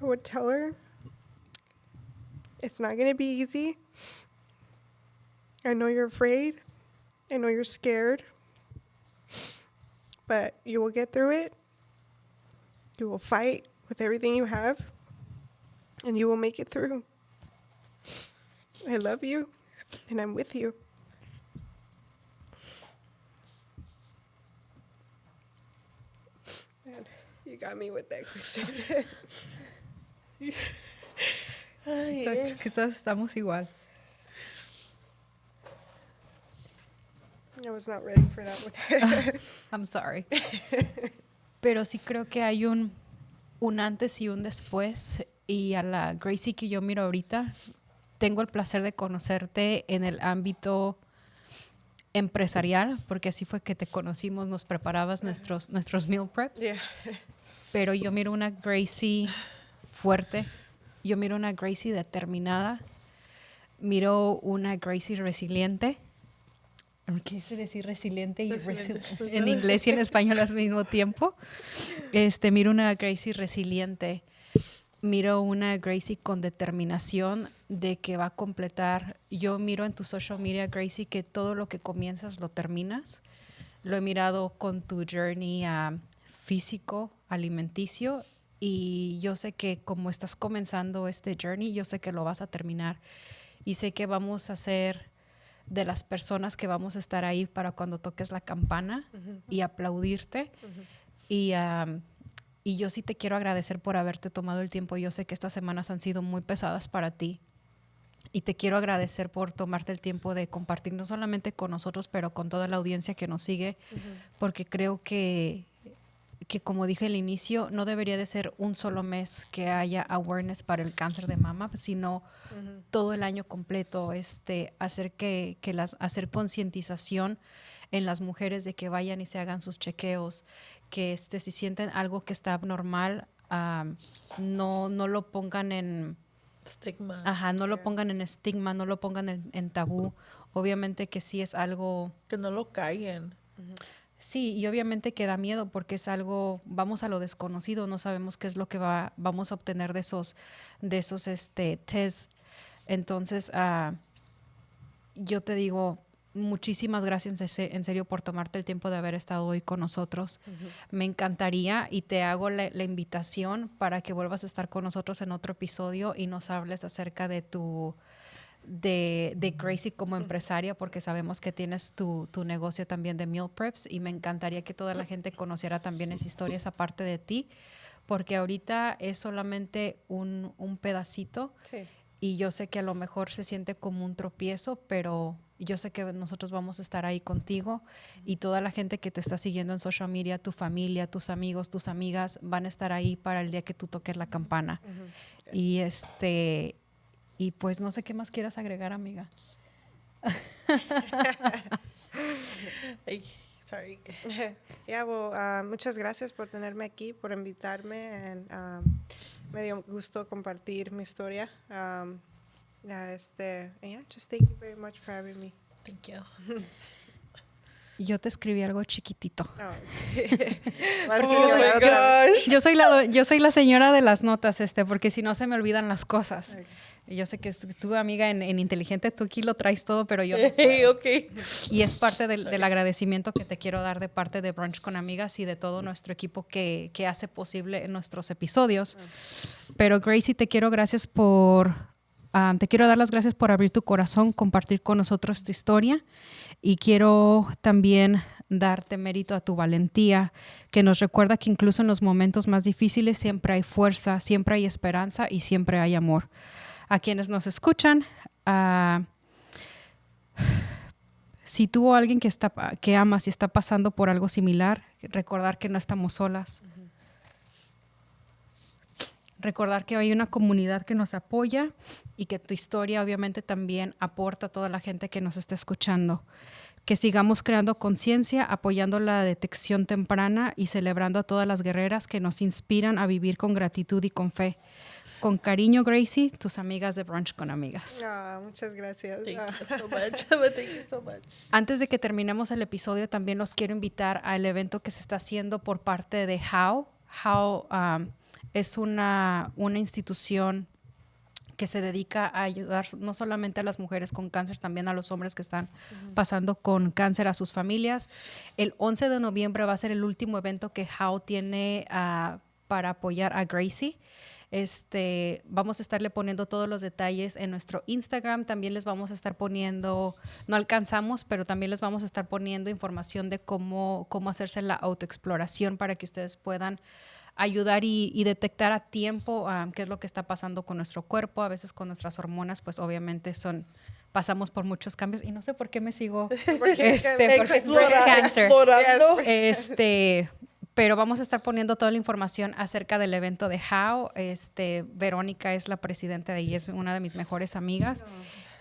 I would tell her it's not going to be easy. I know you're afraid. I know you're scared. But you will get through it. You will fight with everything you have. And you will make it through. I love you. And I'm with you. Man, you got me with that question. Creo que todos estamos igual. I was not ready for that one. I'm sorry. Pero sí creo que hay un antes y un después. Y a la Gracie que yo miro ahorita, tengo el placer de conocerte en el ámbito empresarial, porque así fue que te conocimos, nos preparabas nuestros meal preps. Yeah. Pero yo miro una Gracie fuerte, yo miro una Gracie determinada, miro una Gracie resiliente. ¿Qué es decir resiliente y en inglés y en español al mismo tiempo? Miro una Gracie resiliente, miro una Gracie con determinación de que va a completar. Yo miro en tu social media, Gracie, que todo lo que comienzas lo terminas. Lo he mirado con tu journey físico, alimenticio, y yo sé que como estás comenzando este journey, yo sé que lo vas a terminar. Y sé que vamos a ser de las personas que vamos a estar ahí para cuando toques la campana y aplaudirte. Y yo sí te quiero agradecer por haberte tomado el tiempo. Yo sé que estas semanas han sido muy pesadas para ti. Y te quiero agradecer por tomarte el tiempo de compartir no solamente con nosotros, pero con toda la audiencia que nos sigue. Porque creo que como dije al inicio, no debería de ser un solo mes que haya awareness para el cáncer de mama, sino todo el año completo, hacer concientización en las mujeres de que vayan y se hagan sus chequeos, que si sienten algo que está abnormal, no lo pongan en Stigma. Ajá, no lo pongan en estigma, no lo pongan en tabú. Obviamente que sí es algo... Que no lo callen. Sí, y obviamente que da miedo porque es algo, vamos a lo desconocido, no sabemos qué es lo que vamos a obtener de esos tests. Entonces, yo te digo, muchísimas gracias en serio por tomarte el tiempo de haber estado hoy con nosotros. Me encantaría y te hago la invitación para que vuelvas a estar con nosotros en otro episodio y nos hables acerca de de Gracie como empresaria, porque sabemos que tienes tu negocio también de meal preps y me encantaría que toda la gente conociera también esa historia, esa parte de ti, porque ahorita es solamente un pedacito. Sí. Y yo sé que a lo mejor se siente como un tropiezo, pero yo sé que nosotros vamos a estar ahí contigo y toda la gente que te está siguiendo en social media, tu familia, tus amigos, tus amigas, van a estar ahí para el día que tú toques la campana. Y y pues no sé qué más quieras agregar, amiga. Ay, sorry. Yeah, well, muchas gracias por tenerme aquí, por invitarme. Me dio gusto compartir mi historia. Yeah, just thank you very much for having me. Thank you. Yo te escribí algo chiquitito. Oh, Oh my gosh. Yo soy la señora de las notas, porque si no se me olvidan las cosas. Okay. Y yo sé que tu amiga en Inteligente, tú aquí lo traes todo, pero yo no Hey, puedo. okay. Y es parte del agradecimiento que te quiero dar de parte de Brunch con Amigas y de todo nuestro equipo que hace posible nuestros episodios. Pero Gracie, te quiero dar las gracias por abrir tu corazón, compartir con nosotros tu historia, y quiero también darte mérito a tu valentía, que nos recuerda que incluso en los momentos más difíciles siempre hay fuerza, siempre hay esperanza y siempre hay amor. A quienes nos escuchan, si tú o alguien que amas y está pasando por algo similar, recordar que no estamos solas. Recordar que hay una comunidad que nos apoya y que tu historia obviamente también aporta a toda la gente que nos está escuchando. Que sigamos creando conciencia, apoyando la detección temprana y celebrando a todas las guerreras que nos inspiran a vivir con gratitud y con fe. Con cariño, Gracie, tus amigas de Brunch con Amigas. Muchas gracias. Thank you so much. Thank you so much. Antes de que terminemos el episodio, también los quiero invitar al evento que se está haciendo por parte de How. How es una institución que se dedica a ayudar no solamente a las mujeres con cáncer, también a los hombres que están pasando con cáncer, a sus familias. El 11 de noviembre va a ser el último evento que How tiene para apoyar a Gracie. Vamos a estarle poniendo todos los detalles en nuestro Instagram. También les vamos a estar poniendo, no alcanzamos, pero también les vamos a estar poniendo información de cómo hacerse la autoexploración para que ustedes puedan ayudar y detectar a tiempo qué es lo que está pasando con nuestro cuerpo. A veces con nuestras hormonas, pues obviamente pasamos por muchos cambios, y no sé por qué me sigo porque es breast cancer. Pero vamos a estar poniendo toda la información acerca del evento de How. Verónica es la presidenta de ahí, es una de mis mejores amigas.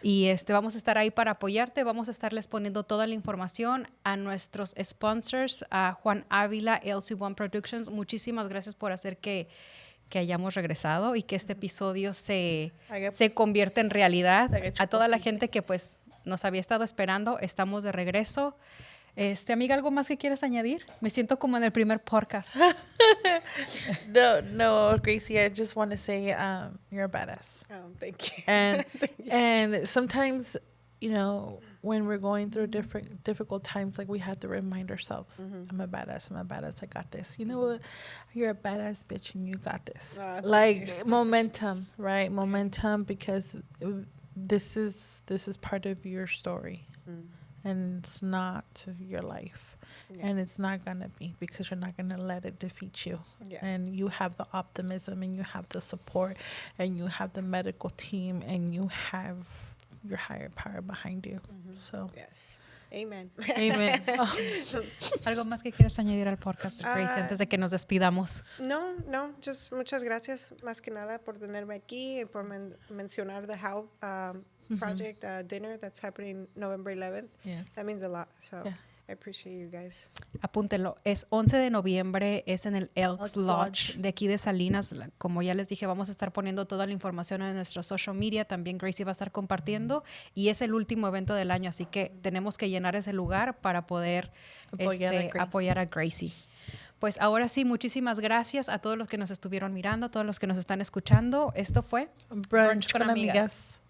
Y vamos a estar ahí para apoyarte. Vamos a estarles poniendo toda la información a nuestros sponsors, a Juan Ávila, LC1 Productions. Muchísimas gracias por hacer que hayamos regresado y que este episodio se convierta en realidad. A toda la gente que pues nos había estado esperando, estamos de regreso. Amiga, ¿algo más que quieras añadir? Me siento como en el primer podcast. No, Gracie, I just want to say you're a badass. Thank you. And Thank you. and sometimes, when we're going through difficult times, like we have to remind ourselves, I'm a badass, I got this. You know what? You're a badass bitch and you got this. Like momentum, right? Momentum, because this is part of your story. And it's not your life. Yeah. And it's not going to be, because you're not going to let it defeat you. Yeah. And you have the optimism, and you have the support, and you have the medical team, and you have your higher power behind you. So yes. Amen. Amen. ¿Algo más que quieras añadir al podcast, Gracie, antes de que nos despidamos? No, just muchas gracias más que nada por tenerme aquí y por mencionar the How project dinner that's happening November 11th. Yes. That means a lot. So yeah. I appreciate you guys. Apúntenlo. Es 11 de noviembre, es en el Elks Lodge de aquí de Salinas. Como ya les dije, vamos a estar poniendo toda la información en nuestro social media. También Gracie va a estar compartiendo. Y es el último evento del año, así que tenemos que llenar ese lugar para poder apoyar a Gracie. Pues ahora sí, muchísimas gracias a todos los que nos estuvieron mirando, a todos los que nos están escuchando. Esto fue Brunch con Amigas.